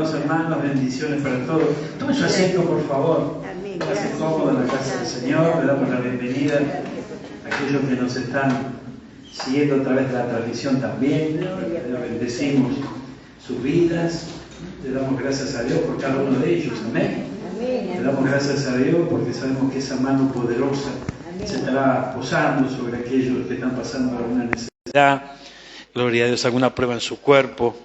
Amados hermanos, bendiciones para todos. Tomen su asiento, por favor. Háganse cómodos en la casa del Señor. Le damos la bienvenida a aquellos que nos están siguiendo a través de la transmisión también. Le bendecimos sus vidas. Le damos gracias a Dios por cada uno de ellos. Amén. Le damos gracias a Dios porque sabemos que esa mano poderosa se estará posando sobre aquellos que están pasando alguna necesidad. Gloria a Dios, alguna prueba en su cuerpo.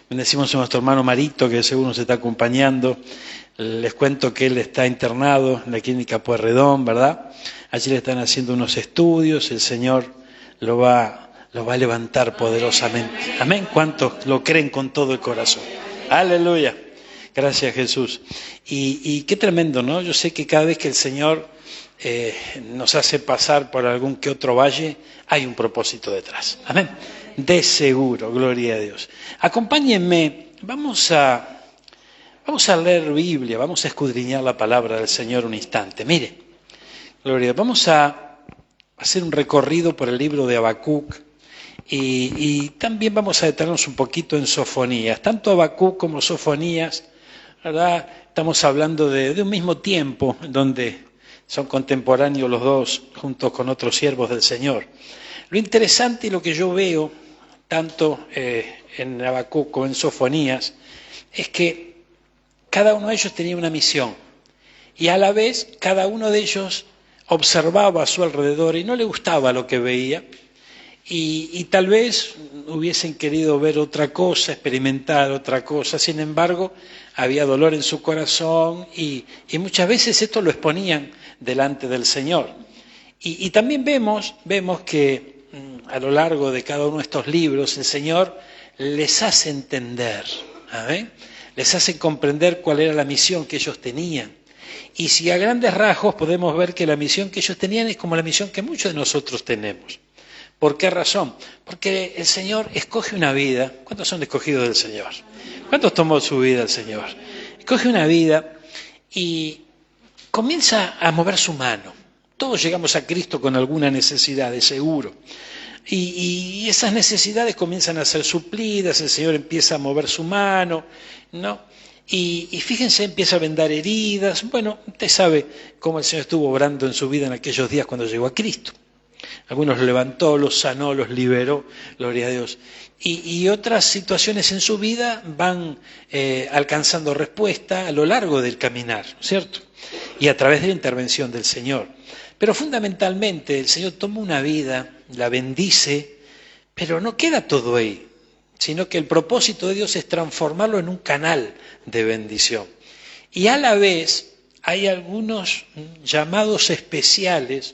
Bendecimos a nuestro hermano Marito, que seguro nos está acompañando. Les cuento que él está internado en la clínica Pueyrredón, ¿verdad? Allí le están haciendo unos estudios, el Señor lo va a levantar poderosamente. Amén. ¿Cuántos lo creen con todo el corazón? Aleluya. Gracias, Jesús. Y qué tremendo, ¿no? Yo sé que cada vez que el Señor nos hace pasar por algún que otro valle, hay un propósito detrás. Amén. De seguro, gloria a Dios. Acompáñenme, vamos a leer Biblia, vamos a escudriñar la palabra del Señor un instante. Mire, gloria a Dios, vamos a hacer un recorrido por el libro de Habacuc y también vamos a detenernos un poquito en Sofonías. Tanto Habacuc como Sofonías, ¿verdad? Estamos hablando de un mismo tiempo, donde son contemporáneos los dos, junto con otros siervos del Señor. Lo interesante y lo que yo veo, tanto en Habacuc como en Sofonías, es que cada uno de ellos tenía una misión y a la vez cada uno de ellos observaba a su alrededor y no le gustaba lo que veía y tal vez hubiesen querido ver otra cosa, experimentar otra cosa. Sin embargo, había dolor en su corazón y muchas veces esto lo exponían delante del Señor. Y también vemos que a lo largo de cada uno de estos libros el Señor les hace entender, ¿eh? Les hace comprender cuál era la misión que ellos tenían. Y si a grandes rasgos podemos ver que la misión que ellos tenían es como la misión que muchos de nosotros tenemos. ¿Por qué razón? Porque el Señor escoge una vida. ¿Cuántos son escogidos del Señor? ¿Cuántos tomó su vida el Señor? Escoge una vida y comienza a mover su mano. Todos llegamos a Cristo con alguna necesidad, de seguro. Y esas necesidades comienzan a ser suplidas, el Señor empieza a mover su mano, ¿no? Y fíjense, empieza a vendar heridas. Bueno, usted sabe cómo el Señor estuvo obrando en su vida en aquellos días cuando llegó a Cristo. Algunos los levantó, los sanó, los liberó, gloria a Dios. Y otras situaciones en su vida van alcanzando respuesta a lo largo del caminar, ¿cierto? Y a través de la intervención del Señor. Pero fundamentalmente el Señor toma una vida, la bendice, pero no queda todo ahí, sino que el propósito de Dios es transformarlo en un canal de bendición. Y a la vez hay algunos llamados especiales,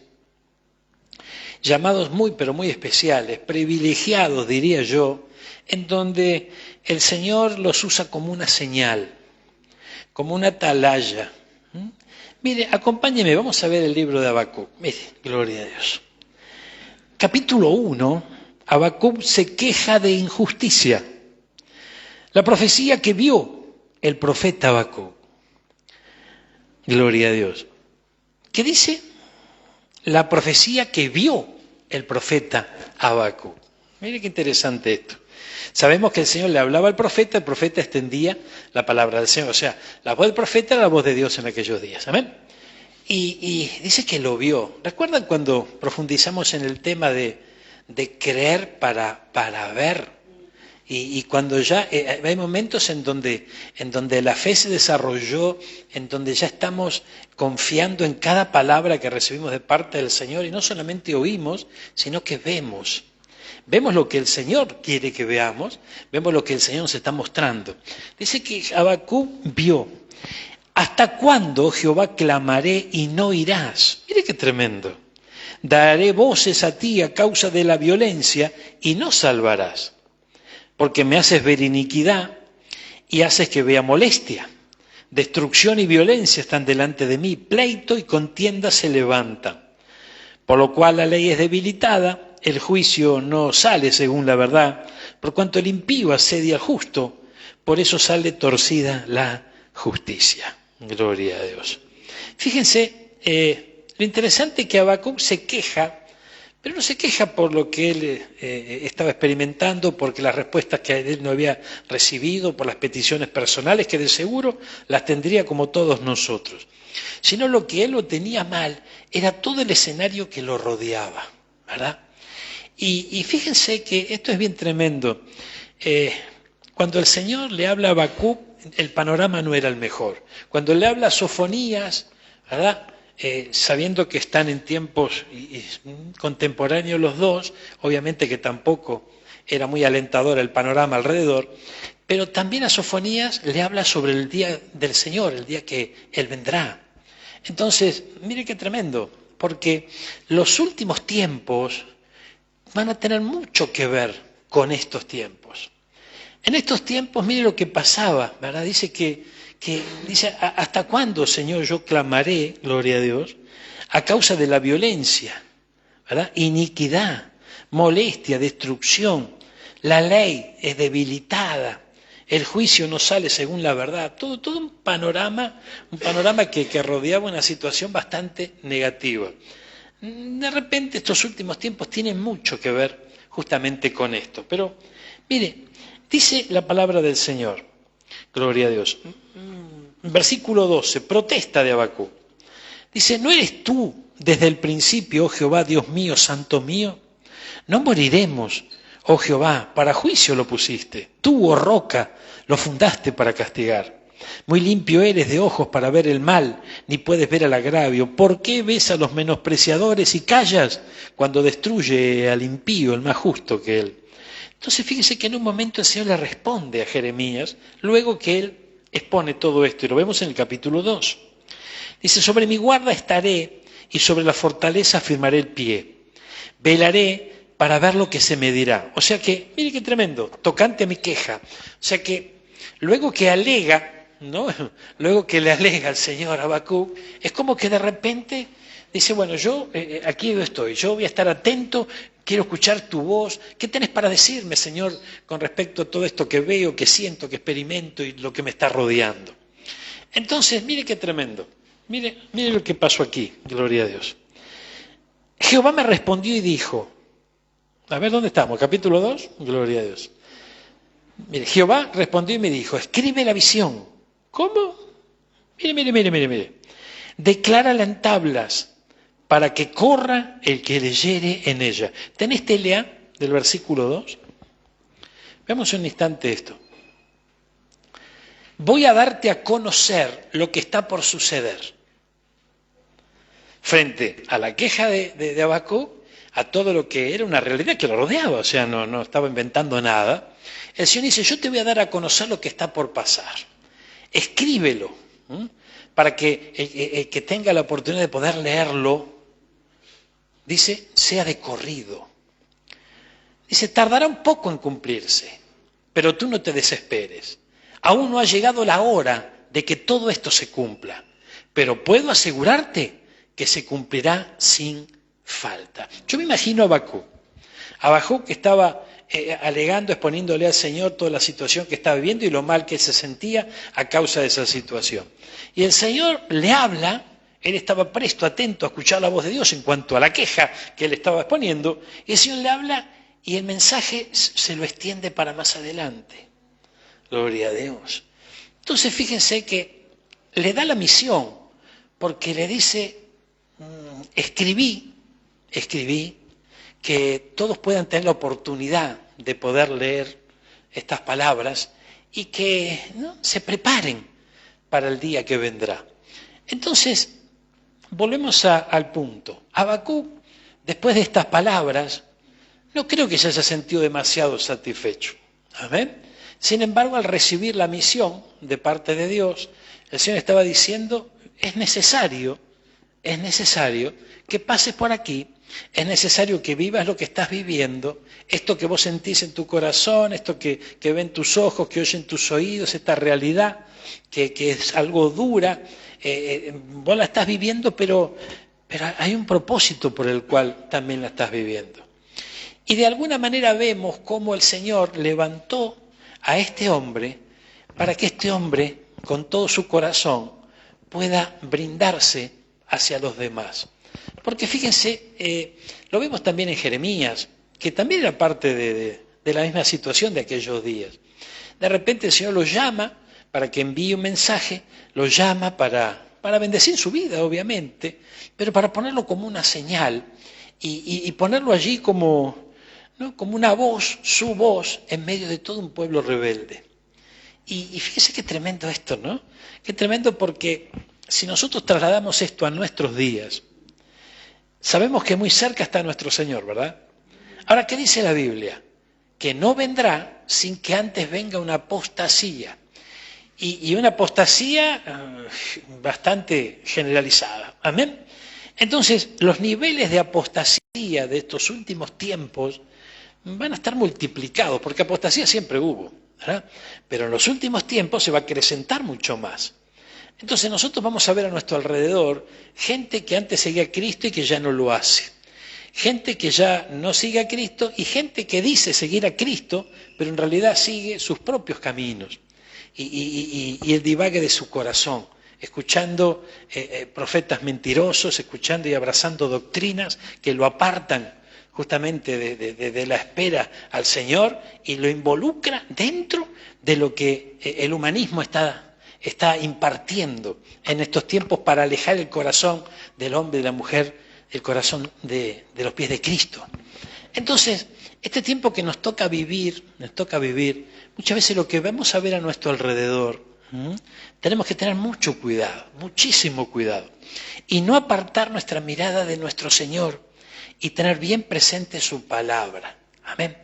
llamados muy, pero muy especiales, privilegiados, diría yo, en donde el Señor los usa como una señal, como una atalaya. Mire, acompáñeme, vamos a ver el libro de Habacuc. Mire, gloria a Dios. Capítulo 1, Habacuc se queja de injusticia. La profecía que vio el profeta Habacuc. Gloria a Dios. ¿Qué dice? La profecía que vio el profeta Habacuc. Mire qué interesante esto. Sabemos que el Señor le hablaba al profeta, el profeta extendía la palabra del Señor. O sea, la voz del profeta era la voz de Dios en aquellos días. ¿Amén? Y dice que lo vio. ¿Recuerdan cuando profundizamos en el tema de creer para ver? Y cuando ya hay momentos en donde la fe se desarrolló, en donde ya estamos confiando en cada palabra que recibimos de parte del Señor y no solamente oímos, sino que vemos. Vemos lo que el Señor quiere que veamos, vemos lo que el Señor nos está mostrando. Dice que Habacuc vio. ¿Hasta cuándo, Jehová, clamaré y no irás? Mire qué tremendo. Daré voces a ti a causa de la violencia y no salvarás. Porque me haces ver iniquidad y haces que vea molestia. Destrucción y violencia están delante de mí, pleito y contienda se levantan. Por lo cual la ley es debilitada, el juicio no sale según la verdad, por cuanto el impío asedia al justo, por eso sale torcida la justicia. Gloria a Dios. Fíjense, lo interesante es que Habacuc se queja Pero no se queja por lo que él estaba experimentando, porque las respuestas que él no había recibido, por las peticiones personales, que de seguro las tendría como todos nosotros. Sino lo que él lo tenía mal era todo el escenario que lo rodeaba, ¿verdad? Y fíjense que esto es bien tremendo. Cuando el Señor le habla a Habacuc, el panorama no era el mejor. Cuando le habla a Sofonías, ¿verdad? Sabiendo que están en tiempos contemporáneos los dos, obviamente que tampoco era muy alentador el panorama alrededor, pero también a Sofonías le habla sobre el día del Señor, el día que Él vendrá. Entonces, mire qué tremendo, porque los últimos tiempos van a tener mucho que ver con estos tiempos. En estos tiempos, mire lo que pasaba, ¿verdad? Dice dice, ¿hasta cuándo, Señor, yo clamaré, gloria a Dios, a causa de la violencia, ¿verdad? Iniquidad, molestia, destrucción, la ley es debilitada, el juicio no sale según la verdad, todo un panorama que rodeaba una situación bastante negativa. De repente estos últimos tiempos tienen mucho que ver justamente con esto, pero mire, dice la palabra del Señor, gloria a Dios. Versículo 12, protesta de Habacuc. Dice, ¿no eres tú desde el principio, oh Jehová, Dios mío, santo mío? No moriremos, oh Jehová, para juicio lo pusiste. Tú, oh roca, lo fundaste para castigar. Muy limpio eres de ojos para ver el mal, ni puedes ver el agravio. ¿Por qué ves a los menospreciadores y callas cuando destruye al impío, el más justo que él? Entonces fíjese que en un momento el Señor le responde a Jeremías, luego que él expone todo esto, y lo vemos en el capítulo 2. Dice, sobre mi guarda estaré y sobre la fortaleza firmaré el pie. Velaré para ver lo que se me dirá. O sea que, mire qué tremendo, tocante a mi queja. O sea que luego que alega, ¿no? Luego que le alega al Señor a Habacuc, es como que de repente dice, bueno, yo aquí estoy, yo voy a estar atento, quiero escuchar tu voz. ¿Qué tenés para decirme, Señor, con respecto a todo esto que veo, que siento, que experimento y lo que me está rodeando? Entonces, mire qué tremendo. Mire lo que pasó aquí, gloria a Dios. Jehová me respondió y dijo, a ver, ¿dónde estamos? Capítulo 2, gloria a Dios. Mire, Jehová respondió y me dijo, escribe la visión. ¿Cómo? Mire. Declárala en tablas para que corra el que leyere en ella. ¿Tenés Telea del versículo 2? Veamos un instante esto. Voy a darte a conocer lo que está por suceder. Frente a la queja de Habacuc, a todo lo que era una realidad que lo rodeaba, o sea, no estaba inventando nada, el Señor dice, yo te voy a dar a conocer lo que está por pasar. Escríbelo, para que el que tenga la oportunidad de poder leerlo, dice, sea de corrido. Dice, tardará un poco en cumplirse, pero tú no te desesperes. Aún no ha llegado la hora de que todo esto se cumpla, pero puedo asegurarte que se cumplirá sin falta. Yo me imagino a Habacuc que estaba alegando, exponiéndole al Señor toda la situación que estaba viviendo y lo mal que él se sentía a causa de esa situación. Y el Señor le habla, él estaba presto, atento a escuchar la voz de Dios en cuanto a la queja que él estaba exponiendo, y el Señor le habla y el mensaje se lo extiende para más adelante. Gloria a Dios. Entonces fíjense que le da la misión, porque le dice, escribí que todos puedan tener la oportunidad de poder leer estas palabras y que se preparen para el día que vendrá. Entonces, volvemos al punto. Habacuc, después de estas palabras, no creo que se haya sentido demasiado satisfecho. Amén. Sin embargo, al recibir la misión de parte de Dios, el Señor estaba diciendo, es necesario que pases por aquí, es necesario que vivas lo que estás viviendo, esto que vos sentís en tu corazón, esto que ven tus ojos, que oyen tus oídos, esta realidad que es algo dura, vos la estás viviendo, pero hay un propósito por el cual también la estás viviendo. Y de alguna manera vemos cómo el Señor levantó a este hombre para que este hombre, con todo su corazón, pueda brindarse hacia los demás. Porque fíjense, lo vemos también en Jeremías, que también era parte de la misma situación de aquellos días. De repente el Señor lo llama para que envíe un mensaje, lo llama para bendecir su vida, obviamente, pero para ponerlo como una señal y ponerlo allí como, ¿no?, como una voz, su voz, en medio de todo un pueblo rebelde. Y fíjese qué tremendo esto, ¿no? Qué tremendo, porque si nosotros trasladamos esto a nuestros días, sabemos que muy cerca está nuestro Señor, ¿verdad? Ahora, ¿qué dice la Biblia? Que no vendrá sin que antes venga una apostasía. Y una apostasía bastante generalizada. ¿Amén? Entonces, los niveles de apostasía de estos últimos tiempos van a estar multiplicados, porque apostasía siempre hubo, ¿verdad? Pero en los últimos tiempos se va a acrecentar mucho más. Entonces nosotros vamos a ver a nuestro alrededor gente que antes seguía a Cristo y que ya no lo hace. Gente que ya no sigue a Cristo y gente que dice seguir a Cristo, pero en realidad sigue sus propios caminos y el divague de su corazón, escuchando profetas mentirosos, escuchando y abrazando doctrinas que lo apartan justamente de la espera al Señor y lo involucra dentro de lo que el humanismo está impartiendo en estos tiempos para alejar el corazón del hombre y de la mujer, el corazón de los pies de Cristo. Entonces, este tiempo que nos toca vivir, muchas veces lo que vamos a ver a nuestro alrededor, tenemos que tener mucho cuidado, muchísimo cuidado, y no apartar nuestra mirada de nuestro Señor y tener bien presente su palabra. Amén.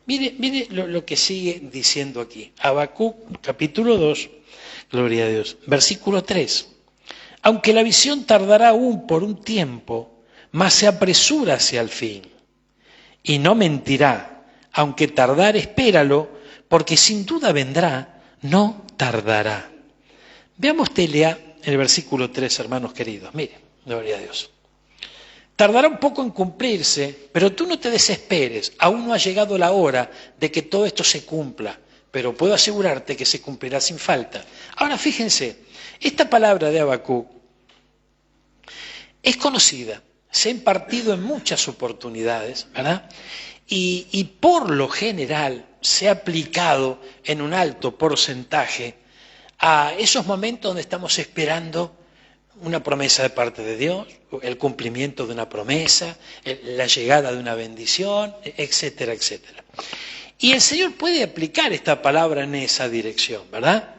Mire lo que sigue diciendo aquí. Habacuc, capítulo 2, gloria a Dios, versículo 3. Aunque la visión tardará aún por un tiempo, mas se apresura hacia el fin. Y no mentirá, aunque tardar, espéralo, porque sin duda vendrá, no tardará. Veamos Telea el versículo 3, hermanos queridos. Mire, gloria a Dios. Tardará un poco en cumplirse, pero tú no te desesperes, aún no ha llegado la hora de que todo esto se cumpla, pero puedo asegurarte que se cumplirá sin falta. Ahora fíjense, esta palabra de Habacuc es conocida, se ha impartido en muchas oportunidades, ¿verdad? Y por lo general se ha aplicado en un alto porcentaje a esos momentos donde estamos esperando una promesa de parte de Dios, el cumplimiento de una promesa, la llegada de una bendición, etcétera, etcétera. Y el Señor puede aplicar esta palabra en esa dirección, ¿verdad?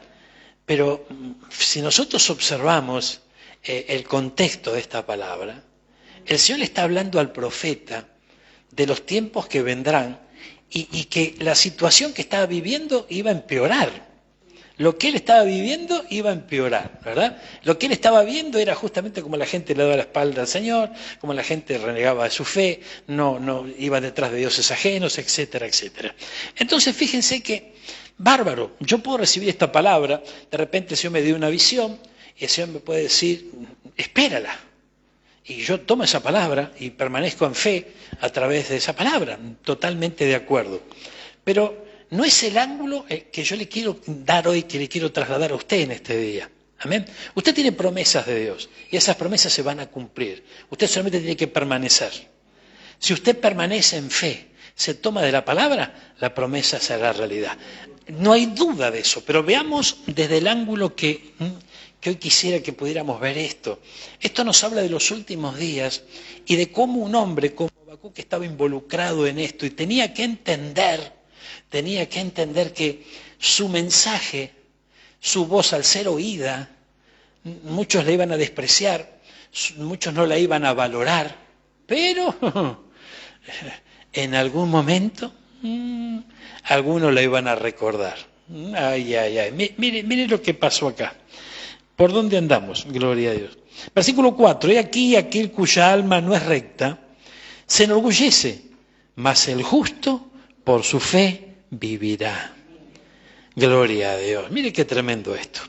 Pero si nosotros observamos el contexto de esta palabra, el Señor le está hablando al profeta de los tiempos que vendrán y que la situación que estaba viviendo iba a empeorar. Lo que él estaba viviendo iba a empeorar, ¿verdad? Lo que él estaba viendo era justamente como la gente le daba la espalda al Señor, como la gente renegaba de su fe, no iba detrás de dioses ajenos, etcétera, etcétera. Entonces fíjense que, bárbaro, yo puedo recibir esta palabra, de repente el Señor me dio una visión y el Señor me puede decir, espérala. Y yo tomo esa palabra y permanezco en fe a través de esa palabra, totalmente de acuerdo. Pero no es el ángulo que yo le quiero dar hoy, que le quiero trasladar a usted en este día. Amén. Usted tiene promesas de Dios y esas promesas se van a cumplir. Usted solamente tiene que permanecer. Si usted permanece en fe, se toma de la palabra, la promesa será realidad. No hay duda de eso, pero veamos desde el ángulo que hoy quisiera que pudiéramos ver esto. Esto nos habla de los últimos días y de cómo un hombre como Habacuc estaba involucrado en esto y tenía que entender que su mensaje, su voz al ser oída, muchos la iban a despreciar, muchos no la iban a valorar, pero en algún momento algunos la iban a recordar. Ay, ay, ay. Mire lo que pasó acá. ¿Por dónde andamos? Gloria a Dios. Versículo 4. He aquí aquel cuya alma no es recta, se enorgullece, mas el justo por su fe vivirá. Gloria a Dios. Mire qué tremendo esto.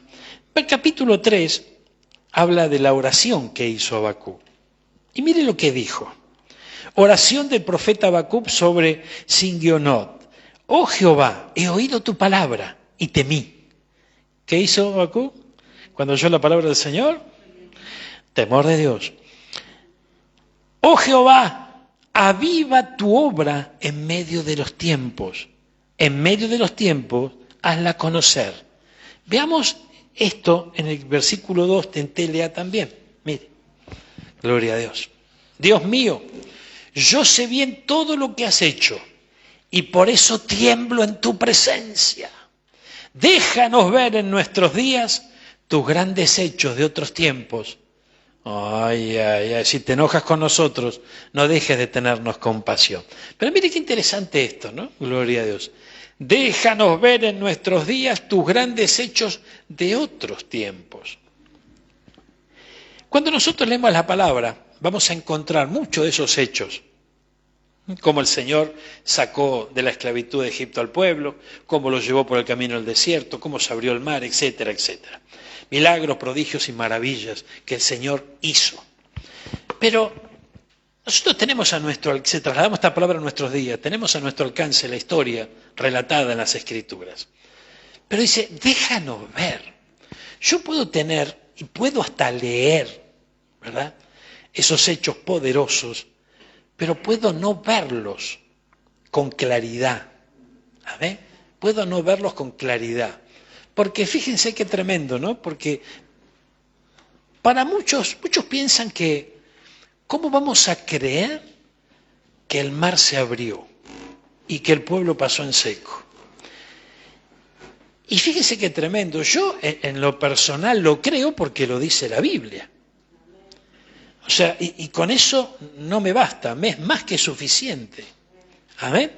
El capítulo 3 habla de la oración que hizo Habacuc. Y mire lo que dijo. Oración del profeta Habacuc sobre Singionot. Oh Jehová, he oído tu palabra y temí. ¿Qué hizo Habacuc cuando oyó la palabra del Señor? Temor de Dios. Oh Jehová, aviva tu obra en medio de los tiempos. En medio de los tiempos, hazla conocer. Veamos esto en el versículo 2 de Telea también. Mire, gloria a Dios. Dios mío, yo sé bien todo lo que has hecho y por eso tiemblo en tu presencia. Déjanos ver en nuestros días tus grandes hechos de otros tiempos. Ay, ay, ay, si te enojas con nosotros, no dejes de tenernos compasión. Pero mire qué interesante esto, ¿no? Gloria a Dios. Déjanos ver en nuestros días tus grandes hechos de otros tiempos. Cuando nosotros leemos la palabra, vamos a encontrar muchos de esos hechos. Cómo el Señor sacó de la esclavitud de Egipto al pueblo, cómo lo llevó por el camino del desierto, cómo se abrió el mar, etcétera, etcétera. Milagros, prodigios y maravillas que el Señor hizo. Pero nosotros tenemos si trasladamos esta palabra a nuestros días, tenemos a nuestro alcance la historia relatada en las Escrituras. Pero dice, déjanos ver. Yo puedo tener y puedo hasta leer, ¿verdad?, esos hechos poderosos, pero puedo no verlos con claridad. ¿Amén? Puedo no verlos con claridad. Porque fíjense qué tremendo, ¿no? Porque para muchos piensan que, ¿cómo vamos a creer que el mar se abrió y que el pueblo pasó en seco? Y fíjense qué tremendo. Yo en lo personal lo creo porque lo dice la Biblia. O sea, y con eso no me basta, me es más que suficiente. ¿Amén?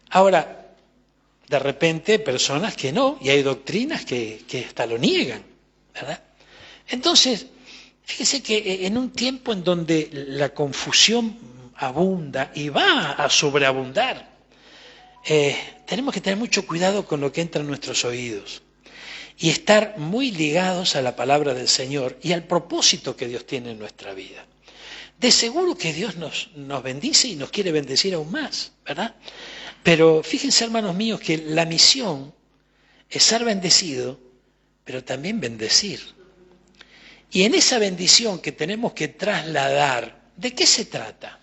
Ahora, de repente personas que no, y hay doctrinas que hasta lo niegan, ¿verdad? Entonces, fíjese que en un tiempo en donde la confusión abunda y va a sobreabundar, tenemos que tener mucho cuidado con lo que entra en nuestros oídos y estar muy ligados a la palabra del Señor y al propósito que Dios tiene en nuestra vida. De seguro que Dios nos bendice y nos quiere bendecir aún más, ¿verdad? Pero fíjense, hermanos míos, que la misión es ser bendecido, pero también bendecir. Y en esa bendición que tenemos que trasladar, ¿de qué se trata?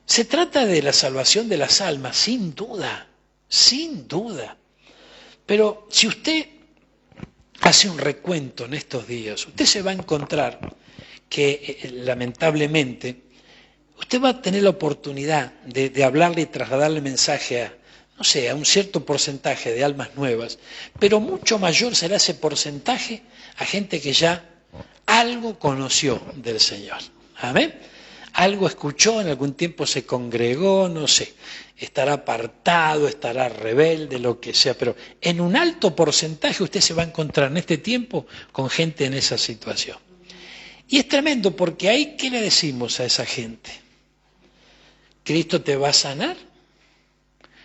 Se trata de la salvación de las almas, sin duda, sin duda. Pero si usted hace un recuento en estos días, usted se va a encontrar que lamentablemente usted va a tener la oportunidad de hablarle y trasladarle mensaje a un cierto porcentaje de almas nuevas, pero mucho mayor será ese porcentaje a gente que ya algo conoció del Señor. ¿Amén? Algo escuchó, en algún tiempo se congregó, no sé, estará apartado, estará rebelde, lo que sea, pero en un alto porcentaje usted se va a encontrar en este tiempo con gente en esa situación. Y es tremendo porque ahí, ¿qué le decimos a esa gente? ¿Cristo te va a sanar?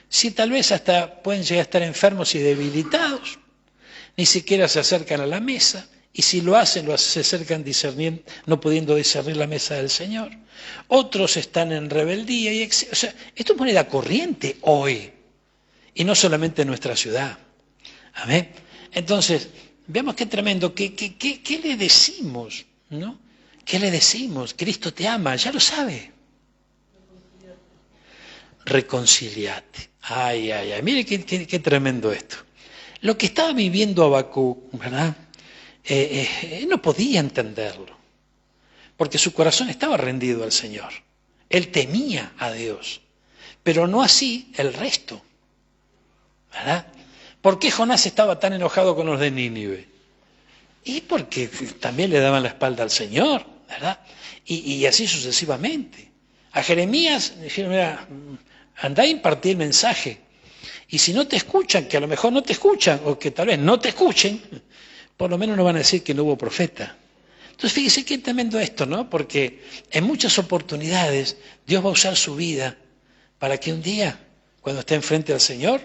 Si tal vez hasta pueden llegar a estar enfermos y debilitados, ni siquiera se acercan a la mesa, y si lo hacen, se acercan no pudiendo discernir la mesa del Señor. Otros están en rebeldía, o sea, esto es moneda corriente hoy, y no solamente en nuestra ciudad. ¿Amén? Entonces, veamos qué tremendo, ¿qué le decimos? ¿No? ¿Qué le decimos? Cristo te ama, ya lo sabe. Reconciliate. Ay, ay, ay, mire qué tremendo esto. Lo que estaba viviendo Habacuc, ¿verdad? No podía entenderlo, porque su corazón estaba rendido al Señor. Él temía a Dios, pero no así el resto, ¿verdad? ¿Por qué Jonás estaba tan enojado con los de Nínive? Y porque también le daban la espalda al Señor, ¿verdad? Y así sucesivamente. A Jeremías dijeron, mira, andá a impartir el mensaje, y si no te escuchan, que a lo mejor no te escuchan, o que tal vez no te escuchen, por lo menos no van a decir que no hubo profeta. Entonces fíjese qué tremendo esto, ¿no? Porque en muchas oportunidades Dios va a usar su vida para que un día, cuando esté enfrente al Señor,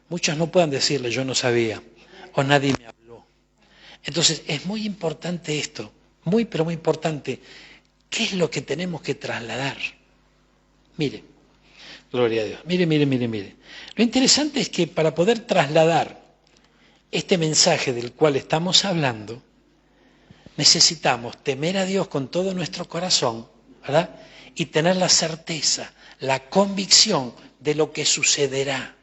muchos no puedan decirle, yo no sabía, o nadie me habló. Entonces es muy importante esto, muy pero muy importante. ¿Qué es lo que tenemos que trasladar? Mire, gloria a Dios, mire. Lo interesante es que para poder trasladar este mensaje del cual estamos hablando, necesitamos temer a Dios con todo nuestro corazón, ¿verdad? Y tener la certeza, la convicción de lo que sucederá.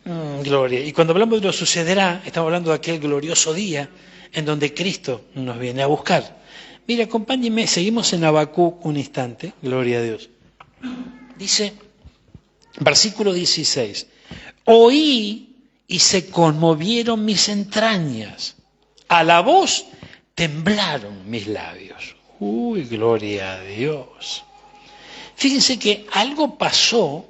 Gloria. Y cuando hablamos de lo que sucederá, estamos hablando de aquel glorioso día en donde Cristo nos viene a buscar. Mire, acompáñenme, seguimos en Habacuc un instante, gloria a Dios. Dice, versículo 16, oí y se conmovieron mis entrañas, a la voz temblaron mis labios. Uy, gloria a Dios. Fíjense que algo pasó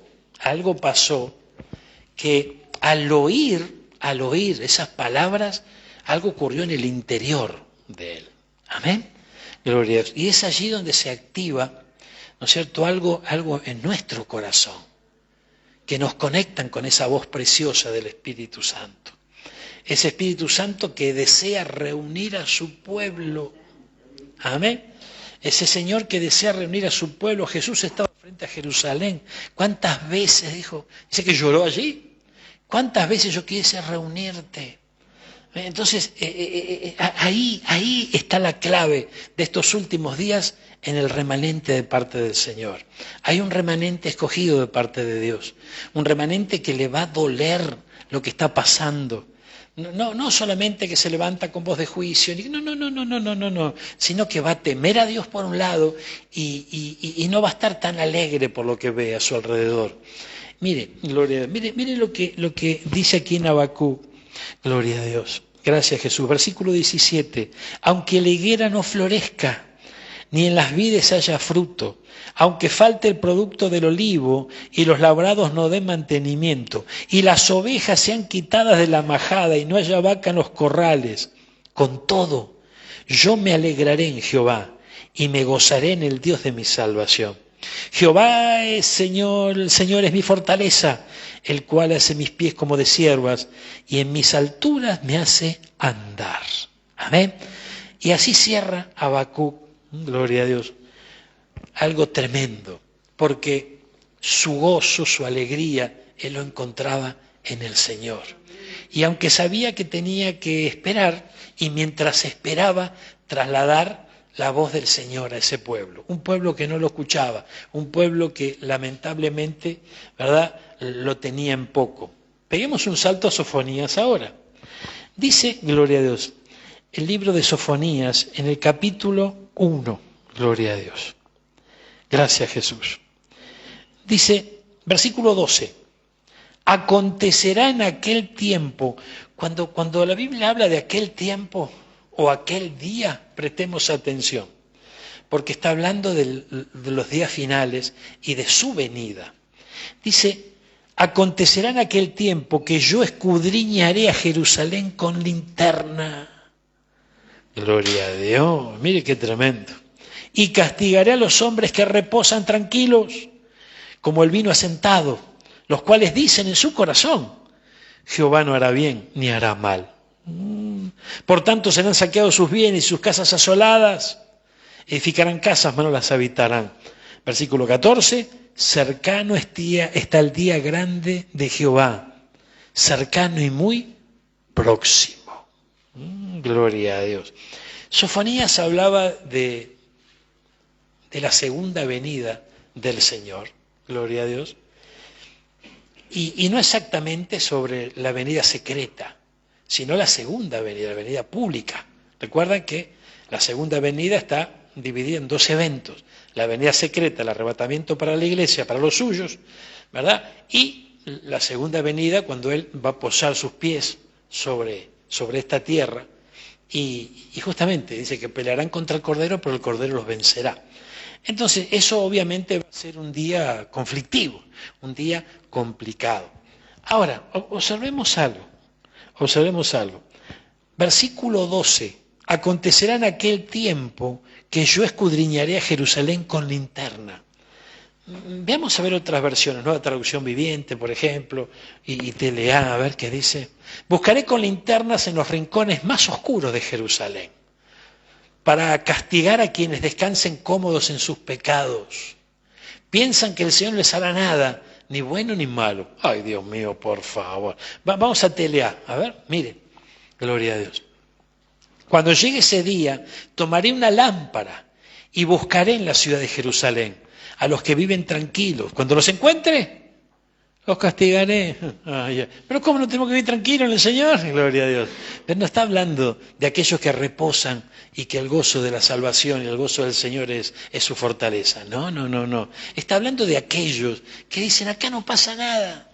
que al oír esas palabras, algo ocurrió en el interior de él. Amén. Gloria a Dios. Y es allí donde se activa, ¿no es cierto?, algo en nuestro corazón, que nos conectan con esa voz preciosa del Espíritu Santo. Ese Espíritu Santo que desea reunir a su pueblo. Amén. Ese Señor que desea reunir a su pueblo. Jesús estaba frente a Jerusalén. ¿Cuántas veces dice que lloró allí? ¿Cuántas veces yo quise reunirte? Entonces, ahí está la clave de estos últimos días en el remanente de parte del Señor. Hay un remanente escogido de parte de Dios, un remanente que le va a doler lo que está pasando. No solamente que se levanta con voz de juicio, no, sino que va a temer a Dios por un lado y no va a estar tan alegre por lo que ve a su alrededor. Mire, gloria a Dios, mire lo que dice aquí en Habacuc, gloria a Dios. Gracias Jesús. Versículo 17. Aunque la higuera no florezca, ni en las vides haya fruto, aunque falte el producto del olivo y los labrados no den mantenimiento, y las ovejas sean quitadas de la majada y no haya vaca en los corrales, con todo, yo me alegraré en Jehová y me gozaré en el Dios de mi salvación. Jehová es Señor, el Señor es mi fortaleza, el cual hace mis pies como de ciervas y en mis alturas me hace andar. Amén. Y así cierra Habacuc, gloria a Dios, algo tremendo, porque su gozo, su alegría, él lo encontraba en el Señor. Y aunque sabía que tenía que esperar, y mientras esperaba, trasladar la voz del Señor a ese pueblo, un pueblo que no lo escuchaba, un pueblo que lamentablemente, ¿verdad?, lo tenía en poco. Peguemos un salto a Sofonías ahora. Dice, gloria a Dios, el libro de Sofonías en el capítulo 1, gloria a Dios. Gracias Jesús. Dice, versículo 12, acontecerá en aquel tiempo, cuando la Biblia habla de aquel tiempo o aquel día, prestemos atención, porque está hablando de los días finales y de su venida. Dice, acontecerá en aquel tiempo que yo escudriñaré a Jerusalén con linterna. Gloria a Dios, mire qué tremendo. Y castigaré a los hombres que reposan tranquilos, como el vino asentado, los cuales dicen en su corazón, Jehová no hará bien ni hará mal. Por tanto serán saqueados sus bienes y sus casas asoladas, edificarán casas, mas no las habitarán. Versículo 14, cercano está el día grande de Jehová, cercano y muy próximo. Gloria a Dios. Sofonías hablaba de la segunda venida del Señor, gloria a Dios, y no exactamente sobre la venida secreta, sino la segunda venida, la venida pública. Recuerdan que la segunda venida está dividida en dos eventos, la venida secreta, el arrebatamiento para la iglesia, para los suyos, ¿verdad? Y la segunda venida cuando Él va a posar sus pies sobre esta tierra y justamente dice que pelearán contra el Cordero, pero el Cordero los vencerá. Entonces, eso obviamente va a ser un día conflictivo, un día complicado. Ahora, observemos algo. Versículo 12. Acontecerá en aquel tiempo que yo escudriñaré a Jerusalén con linterna. Veamos a ver otras versiones, Nueva Traducción Viviente, por ejemplo, y TLA, a ver qué dice. Buscaré con linternas en los rincones más oscuros de Jerusalén, para castigar a quienes descansen cómodos en sus pecados. Piensan que el Señor no les hará nada, ni bueno ni malo. Ay, Dios mío, por favor. Vamos a TLA, a ver, miren, gloria a Dios. Cuando llegue ese día, tomaré una lámpara y buscaré en la ciudad de Jerusalén a los que viven tranquilos. Cuando los encuentre, los castigaré. Pero ¿cómo no tenemos que vivir tranquilos en el Señor? Gloria a Dios. Pero no está hablando de aquellos que reposan y que el gozo de la salvación y el gozo del Señor es su fortaleza. No. Está hablando de aquellos que dicen, acá no pasa nada.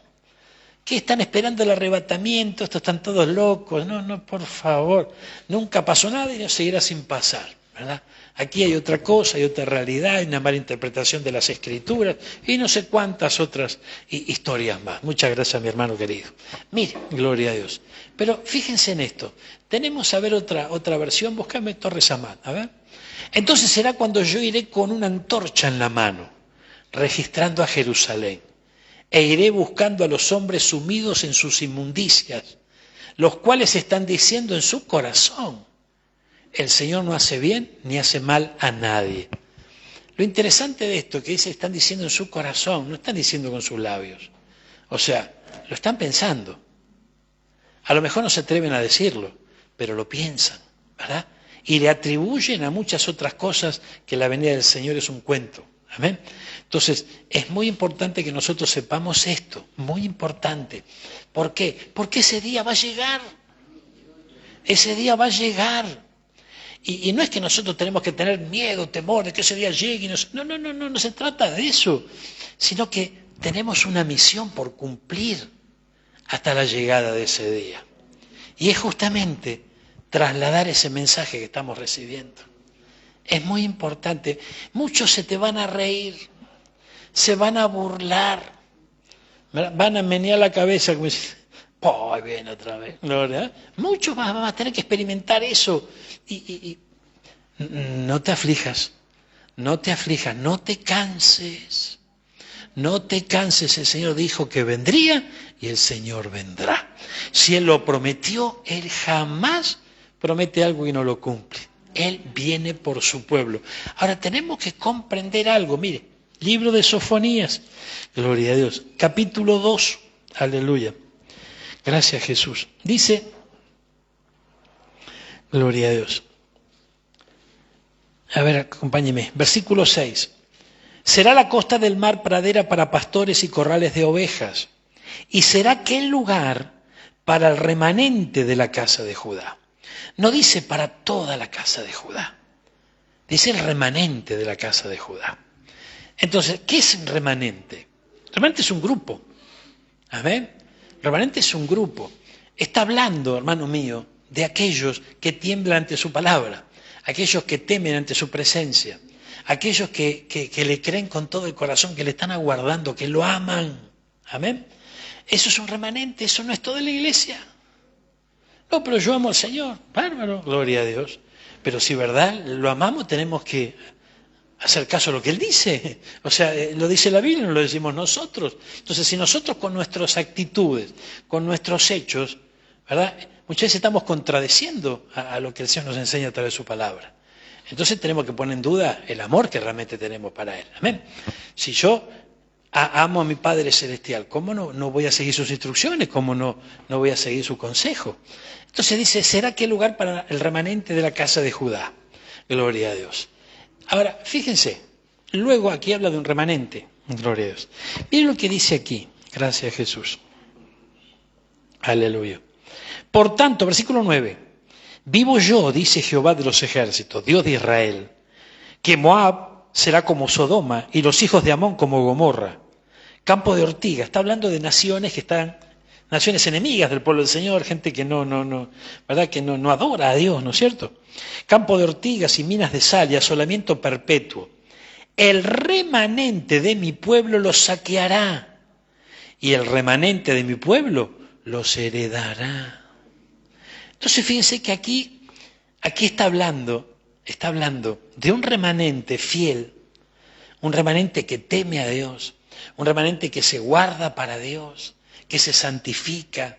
¿Qué están esperando el arrebatamiento? Estos están todos locos. No, por favor. Nunca pasó nada y no seguirá sin pasar, ¿verdad? Aquí hay otra cosa, hay otra realidad, hay una mala interpretación de las Escrituras y no sé cuántas otras historias más. Muchas gracias, mi hermano querido. Mire, gloria a Dios. Pero fíjense en esto. Tenemos a ver otra versión. Búscame Torres Amat. A ver. Entonces será cuando yo iré con una antorcha en la mano, registrando a Jerusalén. E iré buscando a los hombres sumidos en sus inmundicias, los cuales están diciendo en su corazón, el Señor no hace bien ni hace mal a nadie. Lo interesante de esto que dice, están diciendo en su corazón, no están diciendo con sus labios. O sea, lo están pensando. A lo mejor no se atreven a decirlo, pero lo piensan, ¿verdad? Y le atribuyen a muchas otras cosas que la venida del Señor es un cuento. Amén. Entonces, es muy importante que nosotros sepamos esto, muy importante. ¿Por qué? Porque ese día va a llegar. Ese día va a llegar. Y no es que nosotros tenemos que tener miedo, temor de que ese día llegue. No se trata de eso. Sino que tenemos una misión por cumplir hasta la llegada de ese día. Y es justamente trasladar ese mensaje que estamos recibiendo. Es muy importante. Muchos se te van a reír, se van a burlar, van a menear la cabeza como diciendo, ¡ay, viene otra vez! ¿Verdad? Muchos van a tener que experimentar eso. Y no te aflijas, no te canses. No te canses, el Señor dijo que vendría y el Señor vendrá. Si Él lo prometió, Él jamás promete algo y no lo cumple. Él viene por su pueblo. Ahora tenemos que comprender algo. Mire, libro de Sofonías, gloria a Dios, capítulo 2, aleluya. Gracias Jesús. Dice, gloria a Dios. A ver, acompáñeme. Versículo 6. Será la costa del mar pradera para pastores y corrales de ovejas, y será aquel lugar para el remanente de la casa de Judá. No dice para toda la casa de Judá, dice el remanente de la casa de Judá. Entonces, ¿qué es un remanente? El remanente es un grupo. ¿Amén? El remanente es un grupo. Está hablando, hermano mío, de aquellos que tiemblan ante su palabra, aquellos que temen ante su presencia, aquellos que le creen con todo el corazón, que le están aguardando, que lo aman. Amén. Eso es un remanente, eso no es toda la iglesia. No, pero yo amo al Señor. Bárbaro, gloria a Dios. Pero si verdad lo amamos, tenemos que hacer caso a lo que Él dice. O sea, lo dice la Biblia, no lo decimos nosotros. Entonces, si nosotros con nuestras actitudes, con nuestros hechos, ¿verdad? Muchas veces estamos contradeciendo a lo que el Señor nos enseña a través de su palabra. Entonces tenemos que poner en duda el amor que realmente tenemos para Él. Amén. Si yo amo a mi Padre Celestial, ¿cómo no voy a seguir sus instrucciones? ¿Cómo no voy a seguir su consejo? Entonces dice, será aquel lugar para el remanente de la casa de Judá. Gloria a Dios. Ahora, fíjense, luego aquí habla de un remanente. Gloria a Dios. Miren lo que dice aquí. Gracias Jesús. Aleluya. Por tanto, versículo 9. Vivo yo, dice Jehová de los ejércitos, Dios de Israel, que Moab será como Sodoma y los hijos de Amón como Gomorra. Campo de ortiga. Está hablando de naciones que están, naciones enemigas del pueblo del Señor, gente que ¿verdad? Que no adora a Dios, ¿no es cierto? Campo de ortigas y minas de sal y asolamiento perpetuo. El remanente de mi pueblo los saqueará y el remanente de mi pueblo los heredará. Entonces fíjense que aquí está hablando de un remanente fiel, un remanente que teme a Dios, un remanente que se guarda para Dios, que se santifica,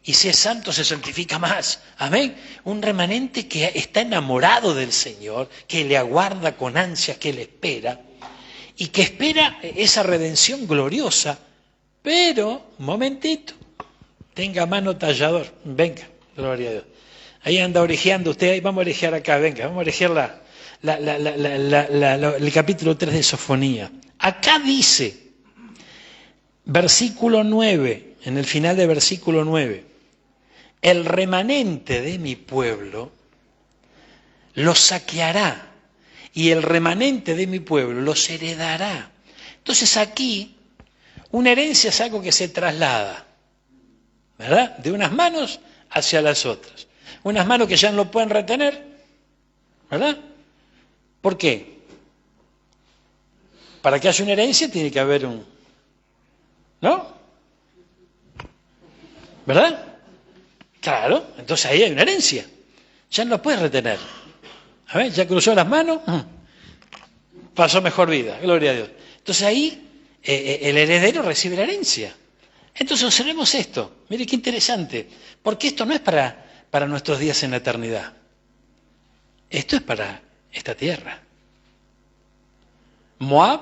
y si es santo se santifica más. Amén. Un remanente que está enamorado del Señor, que le aguarda con ansias, que le espera, y que espera esa redención gloriosa. Pero, un momentito, tenga mano tallador, venga, gloria a Dios. Ahí anda orejeando usted, ahí vamos a orejear acá, venga, vamos a orejear el capítulo 3 de Sofonía. Acá dice, versículo 9, en el final del versículo 9, el remanente de mi pueblo los saqueará y el remanente de mi pueblo los heredará. Entonces aquí, una herencia es algo que se traslada, ¿verdad? De unas manos hacia las otras. Unas manos que ya no lo pueden retener, ¿verdad? ¿Por qué? Para que haya una herencia tiene que haber un... ¿no? ¿Verdad? Claro, entonces ahí hay una herencia. Ya no la puedes retener. A ver, ya cruzó las manos, pasó mejor vida, gloria a Dios. Entonces ahí el heredero recibe la herencia. Entonces observemos esto. Mire qué interesante. Porque esto no es para nuestros días en la eternidad. Esto es para esta tierra. Moab,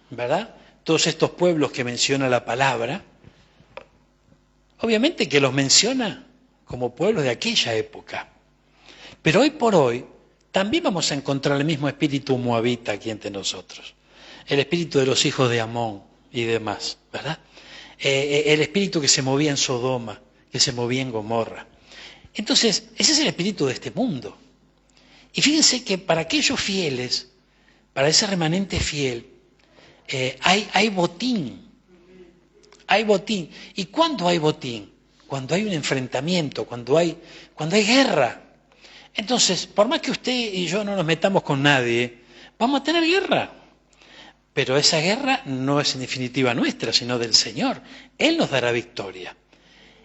¿verdad? Todos estos pueblos que menciona la palabra, obviamente que los menciona como pueblos de aquella época. Pero hoy por hoy también vamos a encontrar el mismo espíritu moabita aquí entre nosotros. El espíritu de los hijos de Amón y demás, ¿verdad? El espíritu que se movía en Sodoma, que se movía en Gomorra. Entonces, ese es el espíritu de este mundo. Y fíjense que para aquellos fieles, para ese remanente fiel, hay botín. Hay botín. ¿Y cuándo hay botín? Cuando hay un enfrentamiento, cuando hay guerra. Entonces, por más que usted y yo no nos metamos con nadie, vamos a tener guerra. Pero esa guerra no es en definitiva nuestra, sino del Señor. Él nos dará victoria.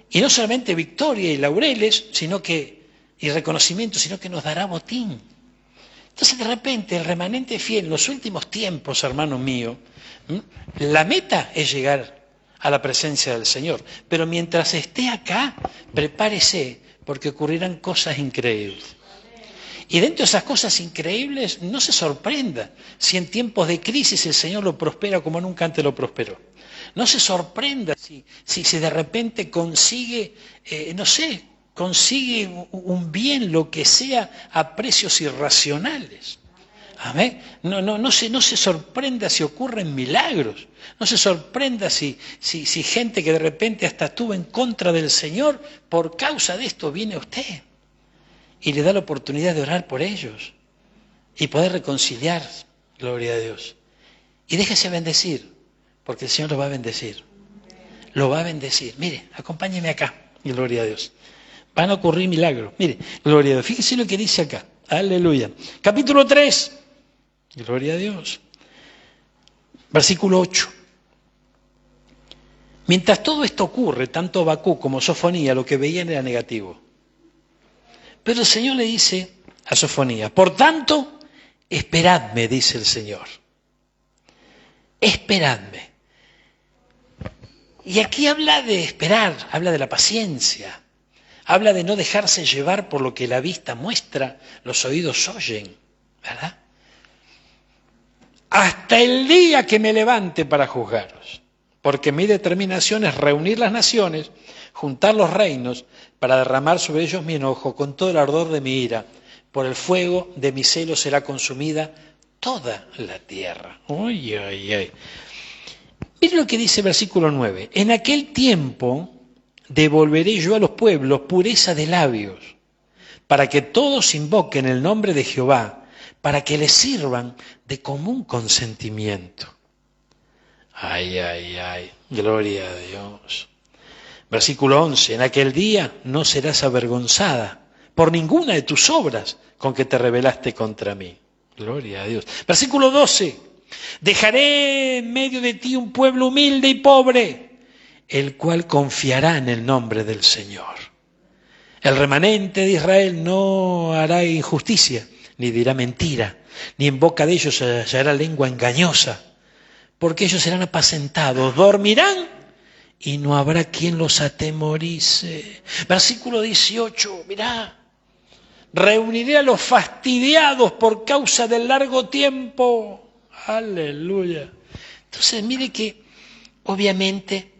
Y no solamente victoria y laureles, y reconocimiento, sino que nos dará botín. Entonces, de repente, el remanente fiel en los últimos tiempos, hermano mío, la meta es llegar a la presencia del Señor. Pero mientras esté acá, prepárese, porque ocurrirán cosas increíbles. Y dentro de esas cosas increíbles, no se sorprenda si en tiempos de crisis el Señor lo prospera como nunca antes lo prosperó. No se sorprenda si de repente consigue, consigue un bien, lo que sea, a precios irracionales. Amén. No se sorprenda si ocurren milagros. No se sorprenda si gente que de repente hasta estuvo en contra del Señor, por causa de esto viene a usted y le da la oportunidad de orar por ellos y poder reconciliar, gloria a Dios. Y déjese bendecir, porque el Señor lo va a bendecir. Lo va a bendecir. Mire, acompáñeme acá, gloria a Dios. Van a ocurrir milagros. Mire, gloria a Dios. Fíjese lo que dice acá. Aleluya. Capítulo 3. Gloria a Dios. Versículo 8. Mientras todo esto ocurre, tanto Habacuc como Sofonía, lo que veían era negativo. Pero el Señor le dice a Sofonía, por tanto, esperadme, dice el Señor. Esperadme. Y aquí habla de esperar, habla de la paciencia, habla de no dejarse llevar por lo que la vista muestra, los oídos oyen, ¿verdad? Hasta el día que me levante para juzgaros, porque mi determinación es reunir las naciones, juntar los reinos, para derramar sobre ellos mi enojo con todo el ardor de mi ira. Por el fuego de mi celo será consumida toda la tierra. Uy, ay, ay. Mire lo que dice el versículo 9. En aquel tiempo devolveré yo a los pueblos pureza de labios, para que todos invoquen el nombre de Jehová, para que les sirvan de común consentimiento. Ay, ay, ay, gloria a Dios. Versículo 11, en aquel día no serás avergonzada por ninguna de tus obras con que te rebelaste contra mí. Gloria a Dios. Versículo 12, dejaré en medio de ti un pueblo humilde y pobre, el cual confiará en el nombre del Señor. El remanente de Israel no hará injusticia, ni dirá mentira, ni en boca de ellos se hallará lengua engañosa, porque ellos serán apacentados, dormirán y no habrá quien los atemorice. Versículo 18, mirá, reuniré a los fastidiados por causa del largo tiempo. Aleluya. Entonces mire que obviamente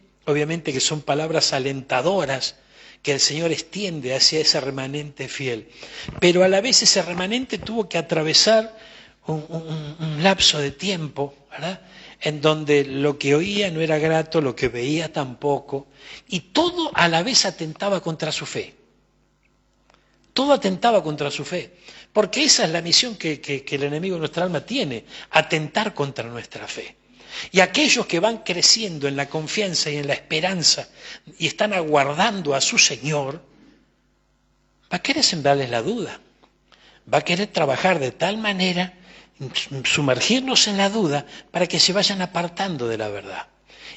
que son palabras alentadoras que el Señor extiende hacia ese remanente fiel. Pero a la vez ese remanente tuvo que atravesar un lapso de tiempo, ¿verdad?, en donde lo que oía no era grato, lo que veía tampoco, y todo a la vez atentaba contra su fe. Todo atentaba contra su fe, porque esa es la misión que el enemigo de nuestra alma tiene, atentar contra nuestra fe. Y aquellos que van creciendo en la confianza y en la esperanza y están aguardando a su Señor, va a querer sembrarles la duda, va a querer trabajar de tal manera, sumergirlos en la duda para que se vayan apartando de la verdad.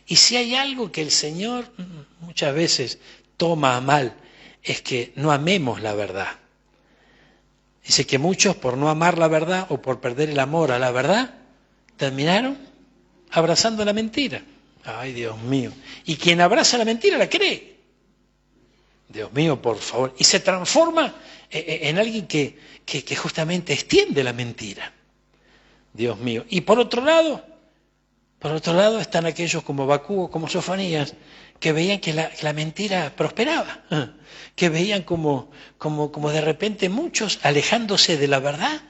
Y si hay algo que el Señor muchas veces toma a mal, es que no amemos la verdad. Dice que muchos por no amar la verdad o por perder el amor a la verdad, terminaron abrazando la mentira. Ay, Dios mío. Y quien abraza la mentira la cree. Dios mío, por favor. Y se transforma en alguien que justamente extiende la mentira. Dios mío. Y por otro lado están aquellos como Bacú, como Sofonías, que veían que la mentira prosperaba, que veían como de repente muchos alejándose de la verdad,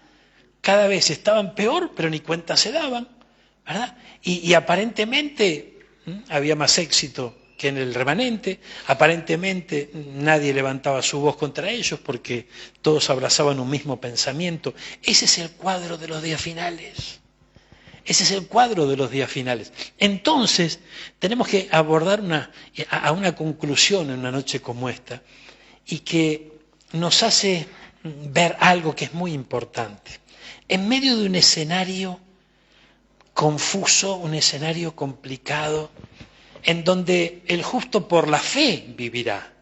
cada vez estaban peor, pero ni cuenta se daban, ¿verdad? Y aparentemente había más éxito que en el remanente, aparentemente nadie levantaba su voz contra ellos porque todos abrazaban un mismo pensamiento. Ese es el cuadro de los días finales. Ese es el cuadro de los días finales. Entonces, tenemos que abordar a una conclusión en una noche como esta y que nos hace ver algo que es muy importante. En medio de un escenario confuso, un escenario complicado, en donde el justo por la fe vivirá.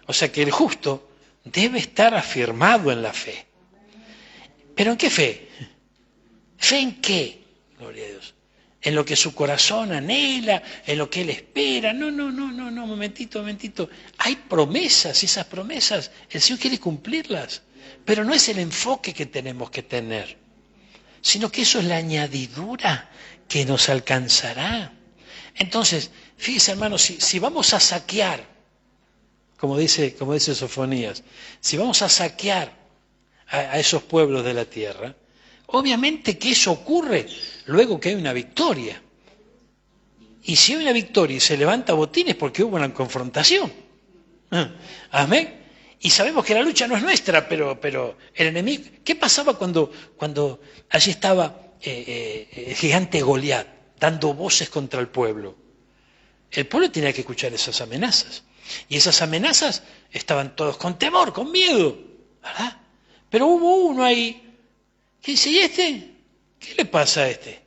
O sea que el justo debe estar afirmado en la fe. ¿Pero en qué fe? ¿Fe en qué? Gloria a Dios. En lo que su corazón anhela, en lo que él espera. No, momentito. Hay promesas, y esas promesas el Señor quiere cumplirlas. Pero no es el enfoque que tenemos que tener, sino que eso es la añadidura que nos alcanzará. Entonces, fíjese, hermanos, si vamos a saquear, como dice Sofonías, si vamos a saquear a esos pueblos de la tierra, obviamente que eso ocurre luego que hay una victoria. Y si hay una victoria y se levanta botín es porque hubo una confrontación. Amén. Y sabemos que la lucha no es nuestra, pero el enemigo... ¿Qué pasaba cuando allí estaba el gigante Goliat dando voces contra el pueblo? El pueblo tenía que escuchar esas amenazas. Y esas amenazas estaban todos con temor, con miedo, ¿verdad? Pero hubo uno ahí que dice, ¿y este? ¿Qué le pasa a este?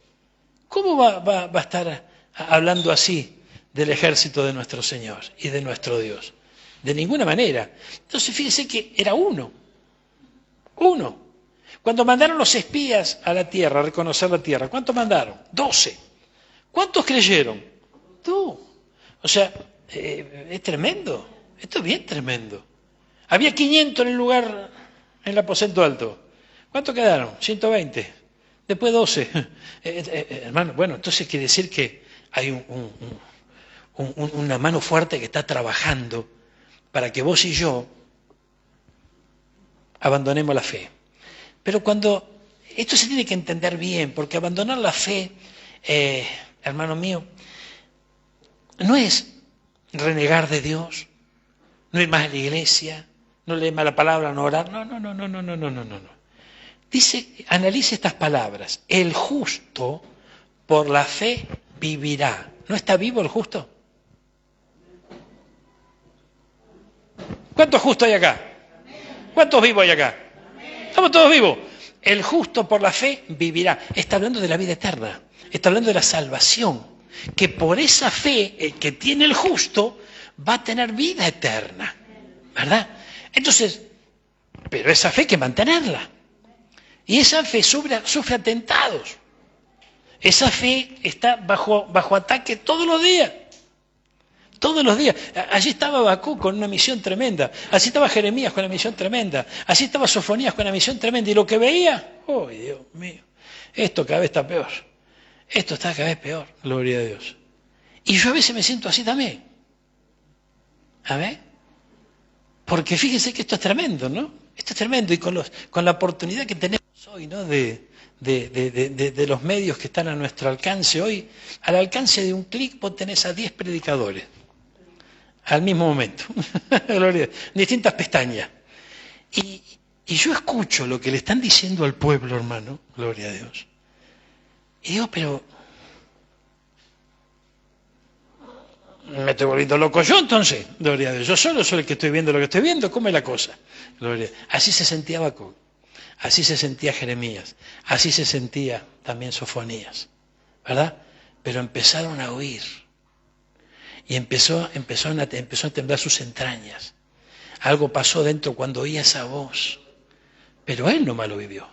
¿Cómo va a estar hablando así del ejército de nuestro Señor y de nuestro Dios? De ninguna manera. Entonces fíjese que era uno. Cuando mandaron los espías a la tierra, a reconocer la tierra, ¿cuántos mandaron? 12. ¿Cuántos creyeron? 2. O sea, es tremendo. Esto es bien tremendo. Había 500 en el lugar, en el aposento alto. ¿Cuántos quedaron? 120. Después 12. Hermano, bueno, entonces quiere decir que hay una mano fuerte que está trabajando para que vos y yo abandonemos la fe. Pero esto se tiene que entender bien, porque abandonar la fe, hermano mío, no es renegar de Dios, no ir más a la iglesia, no leer más la palabra, no orar, no. Dice, analice estas palabras, el justo por la fe vivirá. ¿No está vivo el justo? ¿Cuántos justos hay acá? ¿Cuántos vivos hay acá? Estamos todos vivos. El justo por la fe vivirá. Está hablando de la vida eterna. Está hablando de la salvación. Que por esa fe que tiene el justo va a tener vida eterna. ¿Verdad? Entonces, pero esa fe hay que mantenerla. Y esa fe sufre atentados. Esa fe está bajo ataque todos los días. Todos los días. Allí estaba Bacú con una misión tremenda. Allí estaba Jeremías con una misión tremenda. Allí estaba Sofonías con una misión tremenda. Y lo que veía, ¡oh, Dios mío! Esto cada vez está peor. Esto está cada vez peor. Gloria a Dios. Y yo a veces me siento así también. ¿A ver? Porque fíjense que esto es tremendo, ¿no? Esto es tremendo, y con la oportunidad que tenemos hoy, ¿no? De los medios que están a nuestro alcance hoy, al alcance de un clic vos tenés a 10 predicadores al mismo momento, Gloria a Dios, en distintas pestañas. Y yo escucho lo que le están diciendo al pueblo, hermano, gloria a Dios. Y digo, pero me estoy volviendo loco yo entonces, gloria a Dios. Yo solo soy el que estoy viendo lo que estoy viendo, ¿cómo es la cosa? Gloria a Dios. Así se sentía Habacuc, así se sentía Jeremías, así se sentía también Sofonías, ¿verdad? Pero empezaron a oír y empezó a temblar sus entrañas. Algo pasó dentro cuando oía esa voz, pero él nomás lo vivió,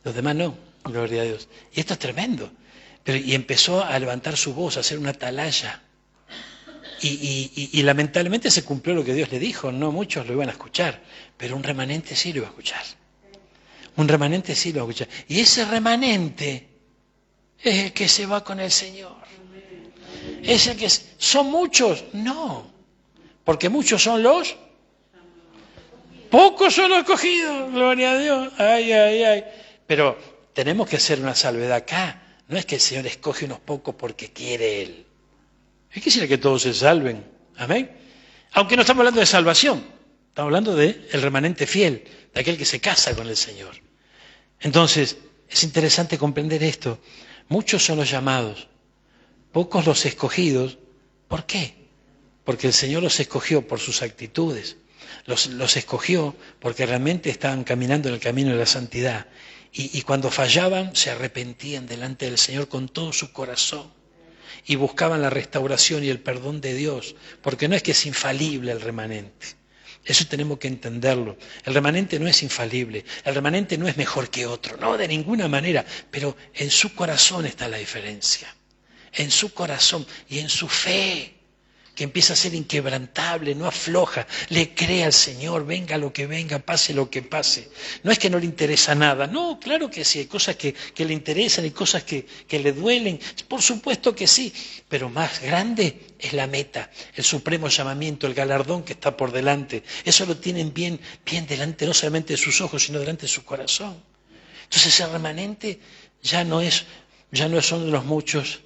los demás no, gloria a Dios. Y esto es tremendo. Y empezó a levantar su voz, a hacer una atalaya. Y lamentablemente se cumplió lo que Dios le dijo. No muchos lo iban a escuchar, pero un remanente sí lo iba a escuchar. Un remanente sí lo iba a escuchar. Y ese remanente es el que se va con el Señor. Es el que son muchos, no, porque muchos son los, pocos son los escogidos, gloria a Dios, ay, ay, ay. Pero tenemos que hacer una salvedad acá. No es que el Señor escoge unos pocos porque quiere Él. Él quisiera que todos se salven, amén. Aunque no estamos hablando de salvación, estamos hablando de el remanente fiel, de aquel que se casa con el Señor. Entonces, es interesante comprender esto. Muchos son los llamados, pocos los escogidos. ¿Por qué? Porque el Señor los escogió por sus actitudes, los escogió porque realmente estaban caminando en el camino de la santidad. Y cuando fallaban, se arrepentían delante del Señor con todo su corazón y buscaban la restauración y el perdón de Dios, porque no es que es infalible el remanente. Eso tenemos que entenderlo. El remanente no es infalible, el remanente no es mejor que otro, no, de ninguna manera, pero en su corazón está la diferencia. En su corazón y en su fe, que empieza a ser inquebrantable, no afloja, le cree al Señor, venga lo que venga, pase lo que pase. No es que no le interesa nada, no, claro que sí, hay cosas que le interesan, hay cosas que le duelen, por supuesto que sí, pero más grande es la meta, el supremo llamamiento, el galardón que está por delante. Eso lo tienen bien delante, no solamente de sus ojos, sino delante de su corazón. Entonces el remanente ya no son los muchos,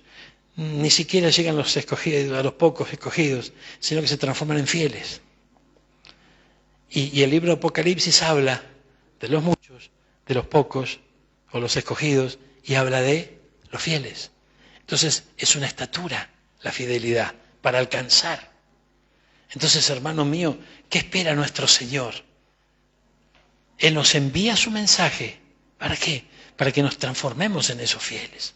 ni siquiera llegan los escogidos, a los pocos escogidos, sino que se transforman en fieles. Y el libro de Apocalipsis habla de los muchos, de los pocos, o los escogidos, y habla de los fieles. Entonces es una estatura la fidelidad para alcanzar. Entonces, hermano mío, ¿qué espera nuestro Señor? Él nos envía su mensaje. ¿Para qué? Para que nos transformemos en esos fieles.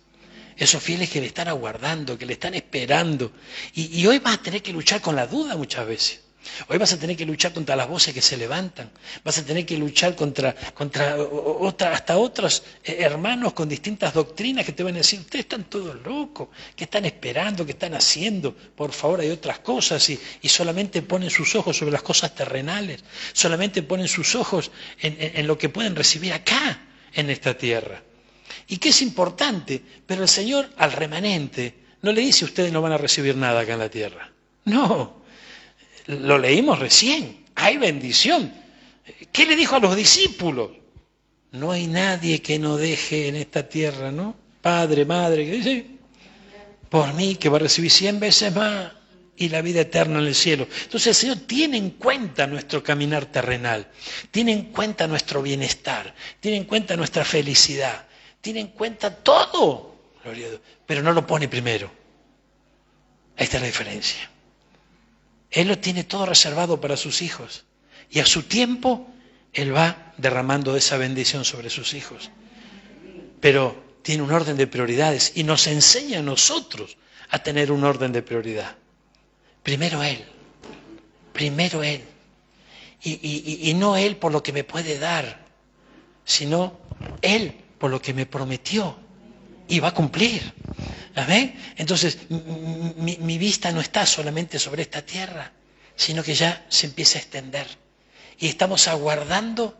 Esos fieles que le están aguardando, que le están esperando. Y hoy vas a tener que luchar con la duda muchas veces. Hoy vas a tener que luchar contra las voces que se levantan. Vas a tener que luchar contra hasta otros hermanos con distintas doctrinas que te van a decir, ustedes están todos locos, ¿qué están esperando? ¿Qué están haciendo? Por favor, hay otras cosas. Y solamente ponen sus ojos sobre las cosas terrenales. Solamente ponen sus ojos en lo que pueden recibir acá, en esta tierra. Y que es importante, pero el Señor al remanente no le dice ustedes no van a recibir nada acá en la tierra. No, lo leímos recién, hay bendición. ¿Qué le dijo a los discípulos? No hay nadie que no deje en esta tierra, ¿no? Padre, madre, ¿qué dice? Por mí que va a recibir 100 veces más y la vida eterna en el cielo. Entonces el Señor tiene en cuenta nuestro caminar terrenal, tiene en cuenta nuestro bienestar, tiene en cuenta nuestra felicidad. Tiene en cuenta todo, gloria a Dios, pero no lo pone primero. Ahí está la diferencia. Él lo tiene todo reservado para sus hijos. Y a su tiempo, Él va derramando esa bendición sobre sus hijos. Pero tiene un orden de prioridades y nos enseña a nosotros a tener un orden de prioridad. Primero Él. Primero Él. Y no Él por lo que me puede dar, sino Él por lo que me prometió y va a cumplir. ¿Amén? Entonces, mi vista no está solamente sobre esta tierra, sino que ya se empieza a extender. Y estamos aguardando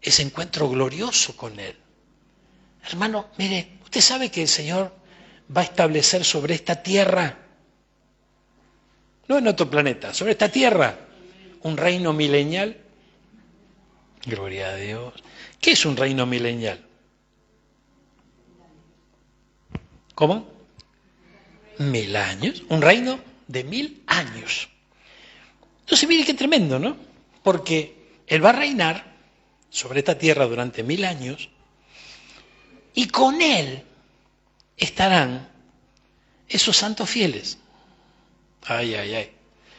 ese encuentro glorioso con Él. Hermano, mire, usted sabe que el Señor va a establecer sobre esta tierra, no en otro planeta, sobre esta tierra, un reino milenial? Gloria a Dios. ¿Qué es un reino milenial? ¿Cómo? 1000 años. Un reino de 1000 años. Entonces, mire qué tremendo, ¿no? Porque Él va a reinar sobre esta tierra durante 1000 años y con Él estarán esos santos fieles. Ay, ay, ay.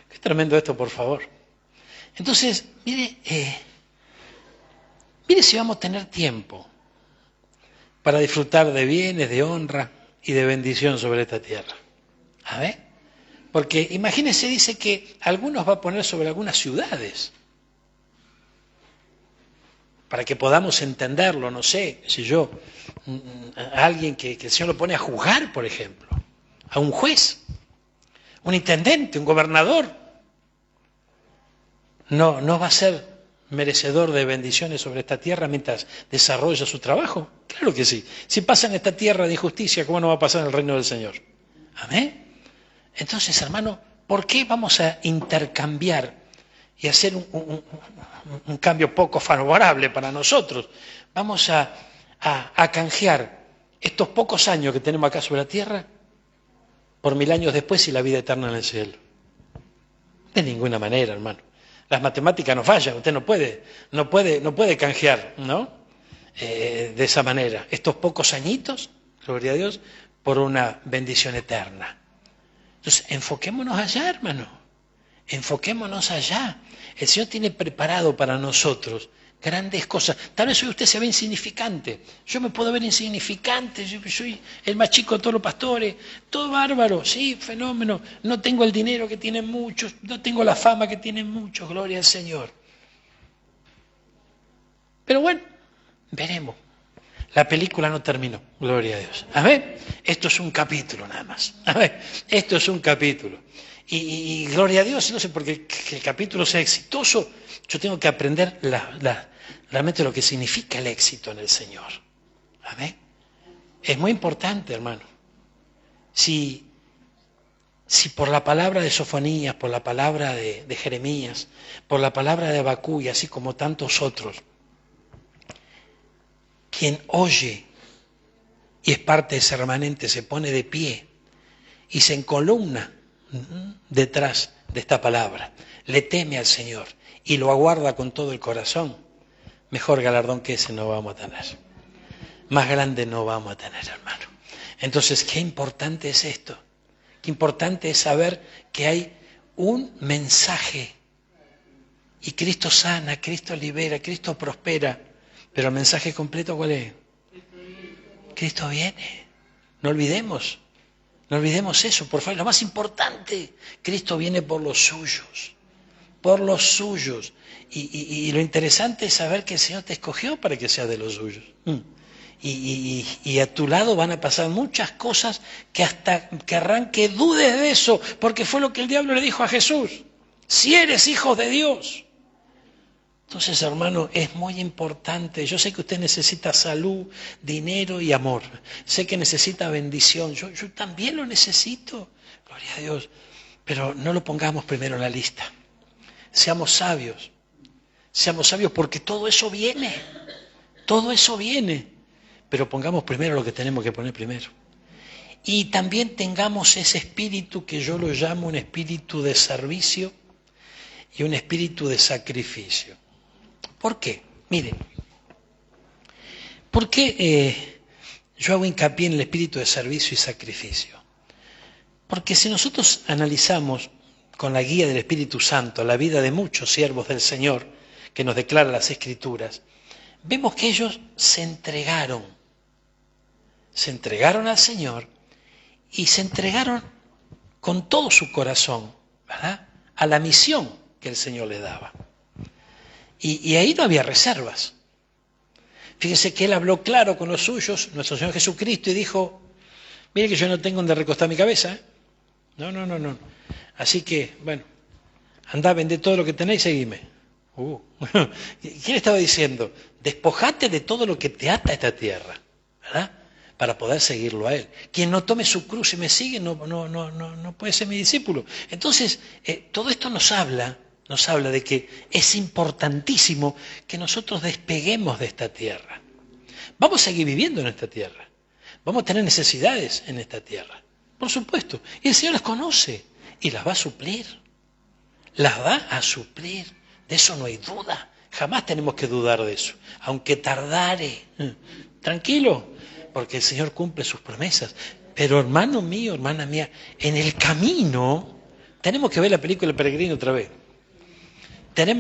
Qué tremendo esto, por favor. Entonces, mire si vamos a tener tiempo para disfrutar de bienes, de honra y de bendición sobre esta tierra. A ver, porque imagínense, dice que algunos va a poner sobre algunas ciudades, para que podamos entenderlo, no sé, si yo, a alguien que el Señor lo pone a juzgar, por ejemplo, a un juez, un intendente, un gobernador, no va a ser merecedor de bendiciones sobre esta tierra mientras desarrolla su trabajo. Claro que sí. Si pasa en esta tierra de injusticia, ¿cómo no va a pasar en el reino del Señor? Amén. Entonces, hermano, ¿por qué vamos a intercambiar y hacer un cambio poco favorable para nosotros? Vamos a canjear estos pocos años que tenemos acá sobre la tierra por 1000 años después y la vida eterna en el cielo. De ninguna manera, hermano. Las matemáticas no fallan, usted no puede canjear, ¿no? De esa manera. Estos pocos añitos, gloria a Dios, por una bendición eterna. Entonces, enfoquémonos allá, hermano. Enfoquémonos allá. El Señor tiene preparado para nosotros grandes cosas. Tal vez hoy usted se ve insignificante. Yo me puedo ver insignificante. Yo soy el más chico de todos los pastores. Todo bárbaro. Sí, fenómeno. No tengo el dinero que tienen muchos. No tengo la fama que tienen muchos. Gloria al Señor. Pero bueno, veremos. La película no terminó. Gloria a Dios. A ver, esto es un capítulo nada más. A ver, esto es un capítulo. Y gloria a Dios, no sé, porque que el capítulo sea exitoso, yo tengo que aprender realmente lo que significa el éxito en el Señor. Amén. Es muy importante, hermano. Si por la palabra de Sofonías, por la palabra de Jeremías, por la palabra de Habacuc y así como tantos otros, quien oye y es parte de ese remanente se pone de pie y se encolumna detrás de esta palabra, le teme al Señor y lo aguarda con todo el corazón, mejor galardón que ese no vamos a tener. Más grande no vamos a tener, hermano. Entonces, qué importante es esto. Qué importante es saber que hay un mensaje. Y Cristo sana, Cristo libera, Cristo prospera. Pero el mensaje completo, ¿cuál es? Cristo viene. No olvidemos. No olvidemos eso, por favor. Lo más importante, Cristo viene por los suyos. Por los suyos. Y lo interesante es saber que el Señor te escogió para que seas de los suyos. Y a tu lado van a pasar muchas cosas que hasta querrán que dudes de eso, porque fue lo que el diablo le dijo a Jesús. Si eres hijo de Dios. Entonces, hermano, es muy importante. Yo sé que usted necesita salud, dinero y amor. Sé que necesita bendición. Yo también lo necesito. Gloria a Dios. Pero no lo pongamos primero en la lista. Seamos sabios. Seamos sabios porque todo eso viene. Todo eso viene. Pero pongamos primero lo que tenemos que poner primero. Y también tengamos ese espíritu que yo lo llamo un espíritu de servicio y un espíritu de sacrificio. ¿Por qué? Mire, ¿por qué yo hago hincapié en el espíritu de servicio y sacrificio? Porque si nosotros analizamos con la guía del Espíritu Santo la vida de muchos siervos del Señor que nos declara las Escrituras, vemos que ellos se entregaron al Señor y se entregaron con todo su corazón, ¿verdad?, a la misión que el Señor les daba. Y ahí no había reservas. Fíjese que Él habló claro con los suyos, nuestro Señor Jesucristo, y dijo, mire que yo no tengo donde recostar mi cabeza. No. Así que, bueno, andá, vendé todo lo que tenéis y seguime. ¿Quién estaba diciendo? Despojate de todo lo que te ata a esta tierra, ¿verdad?, para poder seguirlo a Él. Quien no tome su cruz y me sigue no puede ser mi discípulo. Entonces, todo esto nos habla nos habla de que es importantísimo que nosotros despeguemos de esta tierra. Vamos a seguir viviendo en esta tierra. Vamos a tener necesidades en esta tierra, por supuesto. Y el Señor las conoce y las va a suplir. Las va a suplir. De eso no hay duda. Jamás tenemos que dudar de eso. Aunque tardare. Tranquilo, porque el Señor cumple sus promesas. Pero hermano mío, hermana mía, en el camino tenemos que ver la película El Peregrino otra vez.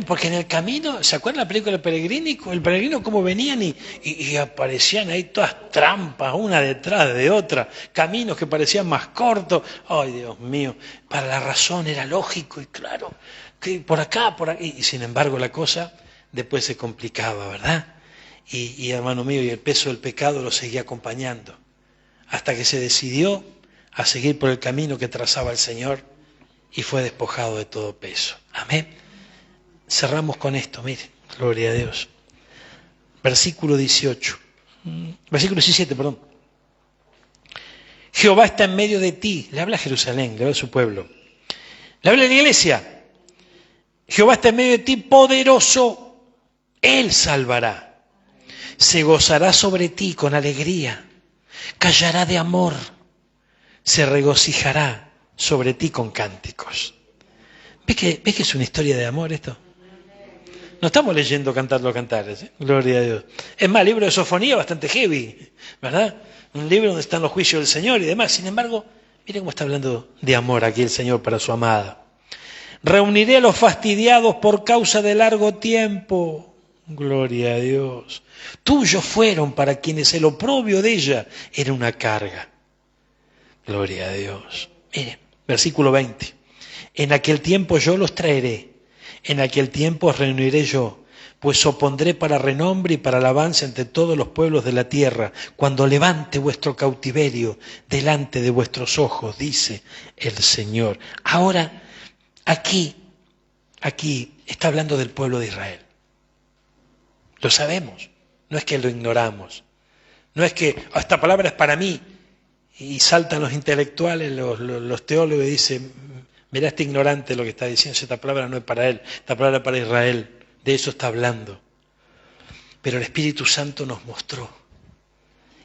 Porque en el camino, ¿se acuerdan la película El Peregrino cómo venían y aparecían ahí todas trampas, una detrás de otra, caminos que parecían más cortos? ¡Ay, Dios mío! Para la razón era lógico y claro, que por acá, y sin embargo la cosa después se complicaba, ¿verdad? Y hermano mío, y el peso del pecado lo seguía acompañando, hasta que se decidió a seguir por el camino que trazaba el Señor y fue despojado de todo peso. Amén. Cerramos con esto, mire, gloria a Dios. Versículo 17, perdón. Jehová está en medio de ti. Le habla a Jerusalén, le habla a su pueblo. Le habla a la iglesia. Jehová está en medio de ti, poderoso. Él salvará. Se gozará sobre ti con alegría. Callará de amor. Se regocijará sobre ti con cánticos. ¿Ves que es una historia de amor esto? No estamos leyendo Cantar los Cantares, ¿eh? Gloria a Dios. Es más, libro de sofonía bastante heavy, ¿verdad? Un libro donde están los juicios del Señor y demás. Sin embargo, miren cómo está hablando de amor aquí el Señor para su amada. Reuniré a los fastidiados por causa de largo tiempo. Gloria a Dios. Tuyos fueron para quienes el oprobio de ella era una carga. Gloria a Dios. Miren, versículo 20. En aquel tiempo yo los traeré. En aquel tiempo os reuniré yo, pues os pondré para renombre y para alabanza entre todos los pueblos de la tierra, cuando levante vuestro cautiverio delante de vuestros ojos, dice el Señor. Ahora, aquí está hablando del pueblo de Israel. Lo sabemos, no es que lo ignoramos, no es que esta palabra es para mí, y saltan los intelectuales, los teólogos y dicen, mirá este ignorante lo que está diciendo, esta palabra no es para él, esta palabra es para Israel, de eso está hablando. Pero el Espíritu Santo nos mostró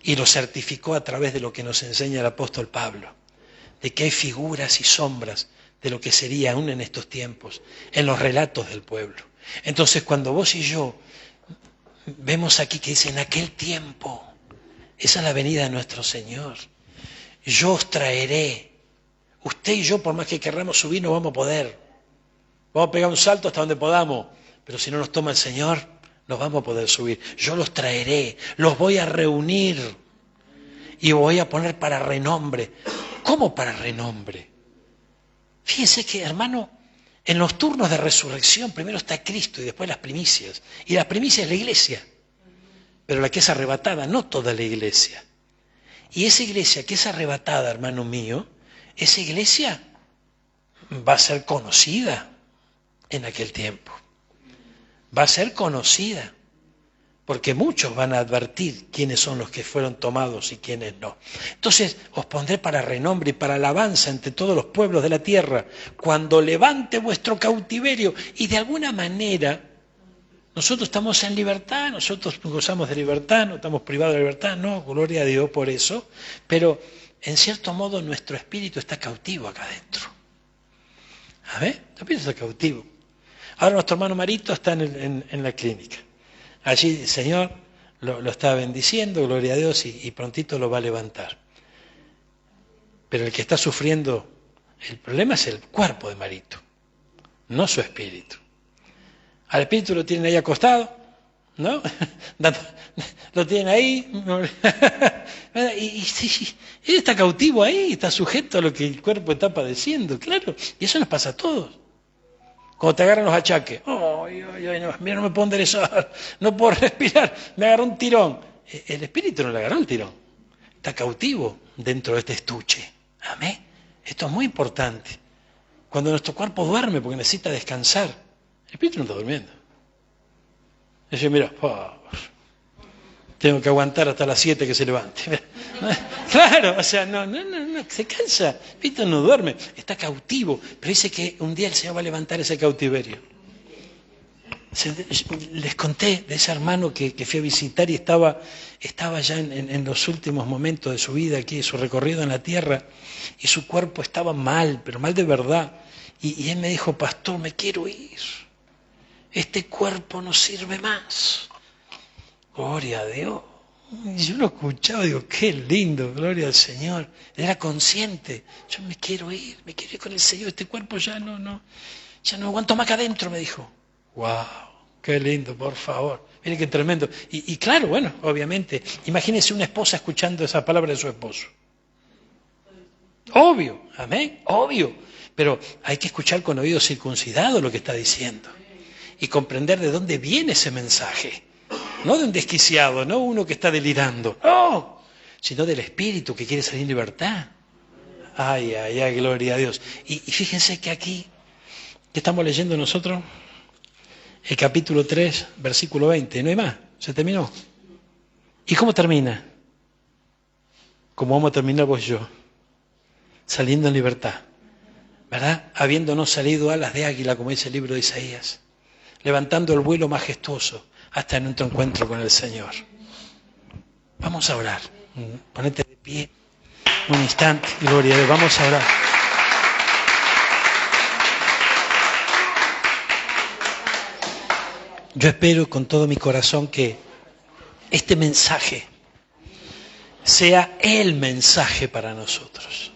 y lo certificó a través de lo que nos enseña el apóstol Pablo, de que hay figuras y sombras de lo que sería aún en estos tiempos, en los relatos del pueblo. Entonces cuando vos y yo vemos aquí que dice en aquel tiempo, esa es la venida de nuestro Señor, yo os traeré. Usted y yo, por más que querramos subir, no vamos a poder. Vamos a pegar un salto hasta donde podamos, pero si no nos toma el Señor, no vamos a poder subir. Yo los traeré, los voy a reunir y voy a poner para renombre. ¿Cómo para renombre? Fíjense que, hermano, en los turnos de resurrección primero está Cristo y después las primicias. Y las primicias es la iglesia, pero la que es arrebatada, no toda la iglesia. Y esa iglesia que es arrebatada, hermano mío, esa iglesia va a ser conocida en aquel tiempo. Va a ser conocida, porque muchos van a advertir quiénes son los que fueron tomados y quiénes no. Entonces os pondré para renombre y para alabanza entre todos los pueblos de la tierra, cuando levante vuestro cautiverio. Y de alguna manera, nosotros estamos en libertad, nosotros gozamos de libertad, no estamos privados de libertad, no, gloria a Dios por eso, pero en cierto modo nuestro espíritu está cautivo acá adentro. A ver, el espíritu está cautivo. Ahora nuestro hermano Marito está en la clínica. Allí el Señor lo está bendiciendo, gloria a Dios, y prontito lo va a levantar. Pero el que está sufriendo el problema es el cuerpo de Marito, no su espíritu. Al espíritu lo tienen ahí acostado, ¿no? Lo tienen ahí, y él está cautivo ahí, está sujeto a lo que el cuerpo está padeciendo, claro, y eso nos pasa a todos. Cuando te agarran los achaques, no, mira, no me puedo enderezar, no puedo respirar, me agarró un tirón. El espíritu no le agarró el tirón, está cautivo dentro de este estuche. Amén. Esto es muy importante. Cuando nuestro cuerpo duerme porque necesita descansar, el espíritu no está durmiendo. Dice, mira, tengo que aguantar hasta las 7 que se levante. Claro, o sea, no, se cansa. El espíritu no duerme, está cautivo. Pero dice que un día el Señor va a levantar ese cautiverio. Les conté de ese hermano que fui a visitar y estaba ya en los últimos momentos de su vida aquí, su recorrido en la tierra, y su cuerpo estaba mal, pero mal de verdad. Y él me dijo: pastor, me quiero ir. Este cuerpo no sirve más. Gloria a Dios. Y yo lo escuchaba y digo: qué lindo, gloria al Señor. Él era consciente. Yo me quiero ir con el Señor. Este cuerpo ya no aguanto más acá adentro, me dijo. ¡Wow! ¡Qué lindo, por favor! Mire qué tremendo. Y claro, bueno, obviamente, imagínese una esposa escuchando esa palabra de su esposo. Obvio, amén, obvio. Pero hay que escuchar con oído circuncidado lo que está diciendo y comprender de dónde viene ese mensaje. No de un desquiciado, no uno que está delirando, no, sino del Espíritu que quiere salir en libertad. Ay, ay, ay, gloria a Dios. Y fíjense que aquí, ¿qué estamos leyendo nosotros? El capítulo 3, versículo 20. No hay más, se terminó. ¿Y cómo termina? Como vamos a terminar vos y yo, saliendo en libertad, ¿verdad? Habiéndonos salido alas de águila, como dice el libro de Isaías, levantando el vuelo majestuoso hasta nuestro encuentro con el Señor. Vamos a orar. Ponete de pie un instante, gloria a Dios. Vamos a orar. Yo espero con todo mi corazón que este mensaje sea el mensaje para nosotros.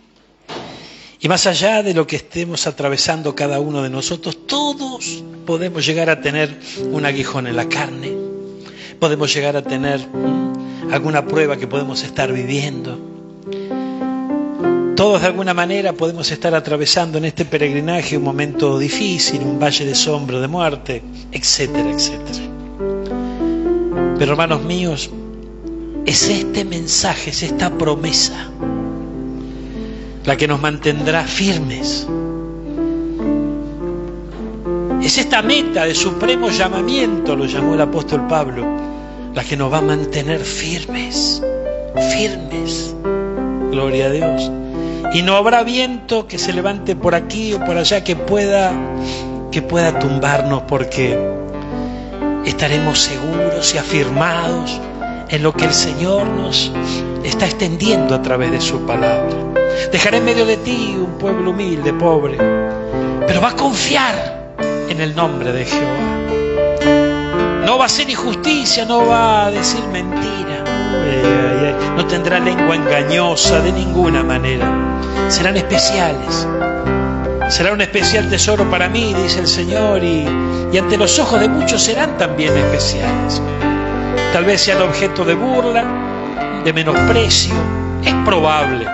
Y más allá de lo que estemos atravesando cada uno de nosotros, todos podemos llegar a tener un aguijón en la carne, podemos llegar a tener alguna prueba que podemos estar viviendo. Todos de alguna manera podemos estar atravesando en este peregrinaje un momento difícil, un valle de sombra, de muerte, etcétera, etcétera. Pero hermanos míos, es este mensaje, es esta promesa la que nos mantendrá firmes. Es esta meta de supremo llamamiento, lo llamó el apóstol Pablo, la que nos va a mantener firmes, firmes. Gloria a Dios. Y no habrá viento que se levante por aquí o por allá que pueda tumbarnos, porque estaremos seguros y afirmados en lo que el Señor nos está extendiendo a través de su palabra. Dejaré en medio de ti un pueblo humilde, pobre, pero va a confiar en el nombre de Jehová. No va a hacer injusticia, no va a decir mentira, no tendrá lengua engañosa de ninguna manera. Serán especiales. Será un especial tesoro para mí, dice el Señor, y ante los ojos de muchos serán también especiales. Tal vez sean objeto de burla, de menosprecio, es probable.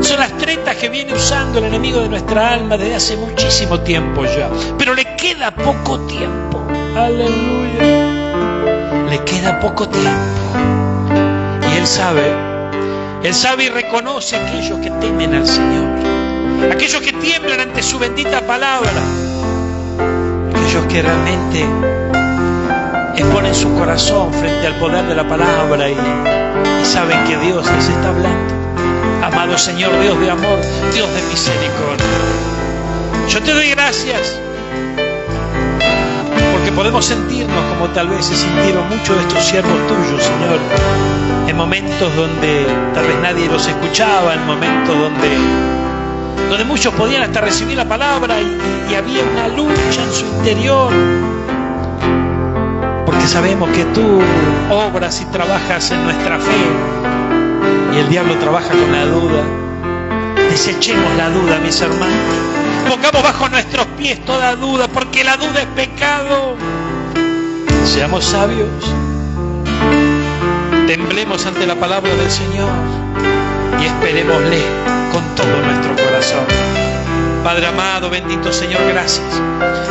Son las tretas que viene usando el enemigo de nuestra alma desde hace muchísimo tiempo ya. Pero le queda poco tiempo. Aleluya. Le queda poco tiempo. Y Él sabe y reconoce a aquellos que temen al Señor. Aquellos que tiemblan ante su bendita palabra. Aquellos que realmente exponen su corazón frente al poder de la palabra y saben que Dios les está hablando. Amado Señor, Dios de amor, Dios de misericordia, yo te doy gracias porque podemos sentirnos como tal vez se sintieron muchos de estos siervos tuyos, Señor, en momentos donde tal vez nadie los escuchaba, en momentos donde muchos podían hasta recibir la palabra y había una lucha en su interior, porque sabemos que tú obras y trabajas en nuestra fe. Y el diablo trabaja con la duda. Desechemos la duda, mis hermanos. Pongamos bajo nuestros pies toda duda, porque la duda es pecado. Seamos sabios. Temblemos ante la palabra del Señor y esperémosle con todo nuestro corazón. Padre amado, bendito Señor, gracias.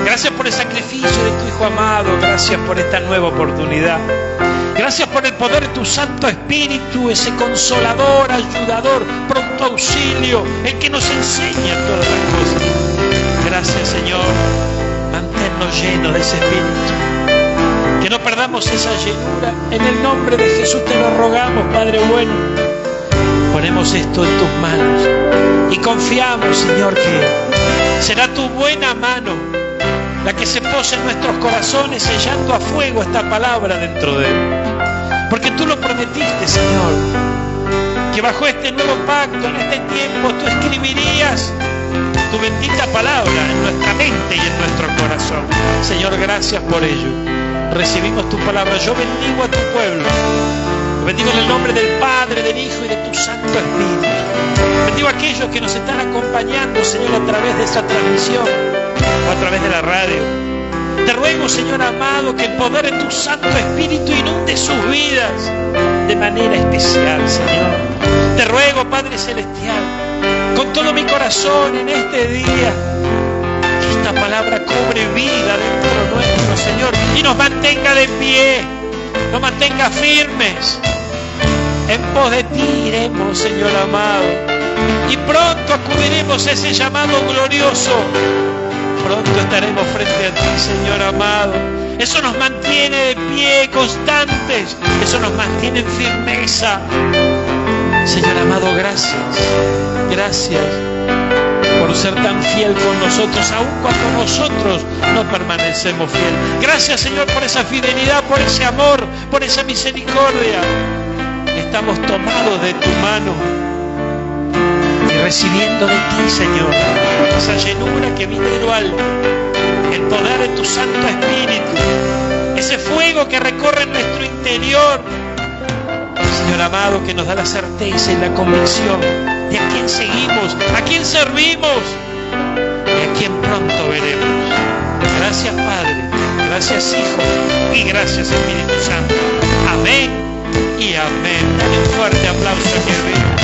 Gracias por el sacrificio de tu Hijo amado. Gracias por esta nueva oportunidad. Gracias por el poder de tu Santo Espíritu, ese consolador, ayudador, pronto auxilio, el que nos enseña todas las cosas. Gracias, Señor. Manténnos llenos de ese Espíritu. Que no perdamos esa llenura. En el nombre de Jesús te lo rogamos, Padre bueno. Ponemos esto en tus manos y confiamos, Señor, que será tu buena mano la que se posa en nuestros corazones, sellando a fuego esta palabra dentro de él. Porque tú lo prometiste, Señor, que bajo este nuevo pacto, en este tiempo, tú escribirías tu bendita palabra en nuestra mente y en nuestro corazón. Señor, gracias por ello. Recibimos tu palabra. Yo bendigo a tu pueblo. Bendigo en el nombre del Padre, del Hijo y de tu Santo Espíritu. Bendigo a aquellos que nos están acompañando, Señor, a través de esta transmisión o a través de la radio. Te ruego, Señor amado, que el poder de tu Santo Espíritu inunde sus vidas de manera especial, Señor. Te ruego, Padre Celestial, con todo mi corazón en este día, que esta palabra cobre vida dentro nuestro, Señor, y nos mantenga de pie, nos mantenga firmes. En pos de ti iremos, Señor amado, y pronto acudiremos a ese llamado glorioso. Pronto estaremos frente a ti, Señor amado. Eso nos mantiene de pie, constantes. Eso nos mantiene en firmeza. Señor amado, gracias. Gracias por ser tan fiel con nosotros, aun cuando nosotros no permanecemos fieles. Gracias, Señor, por esa fidelidad, por ese amor, por esa misericordia. Estamos tomados de tu mano y recibiendo de ti, Señor, esa llenura que viene de lo alto, el poder de tu Santo Espíritu, ese fuego que recorre nuestro interior, Señor amado, que nos da la certeza y la convicción de a quién seguimos, a quién servimos y a quién pronto veremos. Gracias, Padre, gracias, Hijo, y gracias, Espíritu Santo. Amén y amén. Dale un fuerte aplauso a Dios.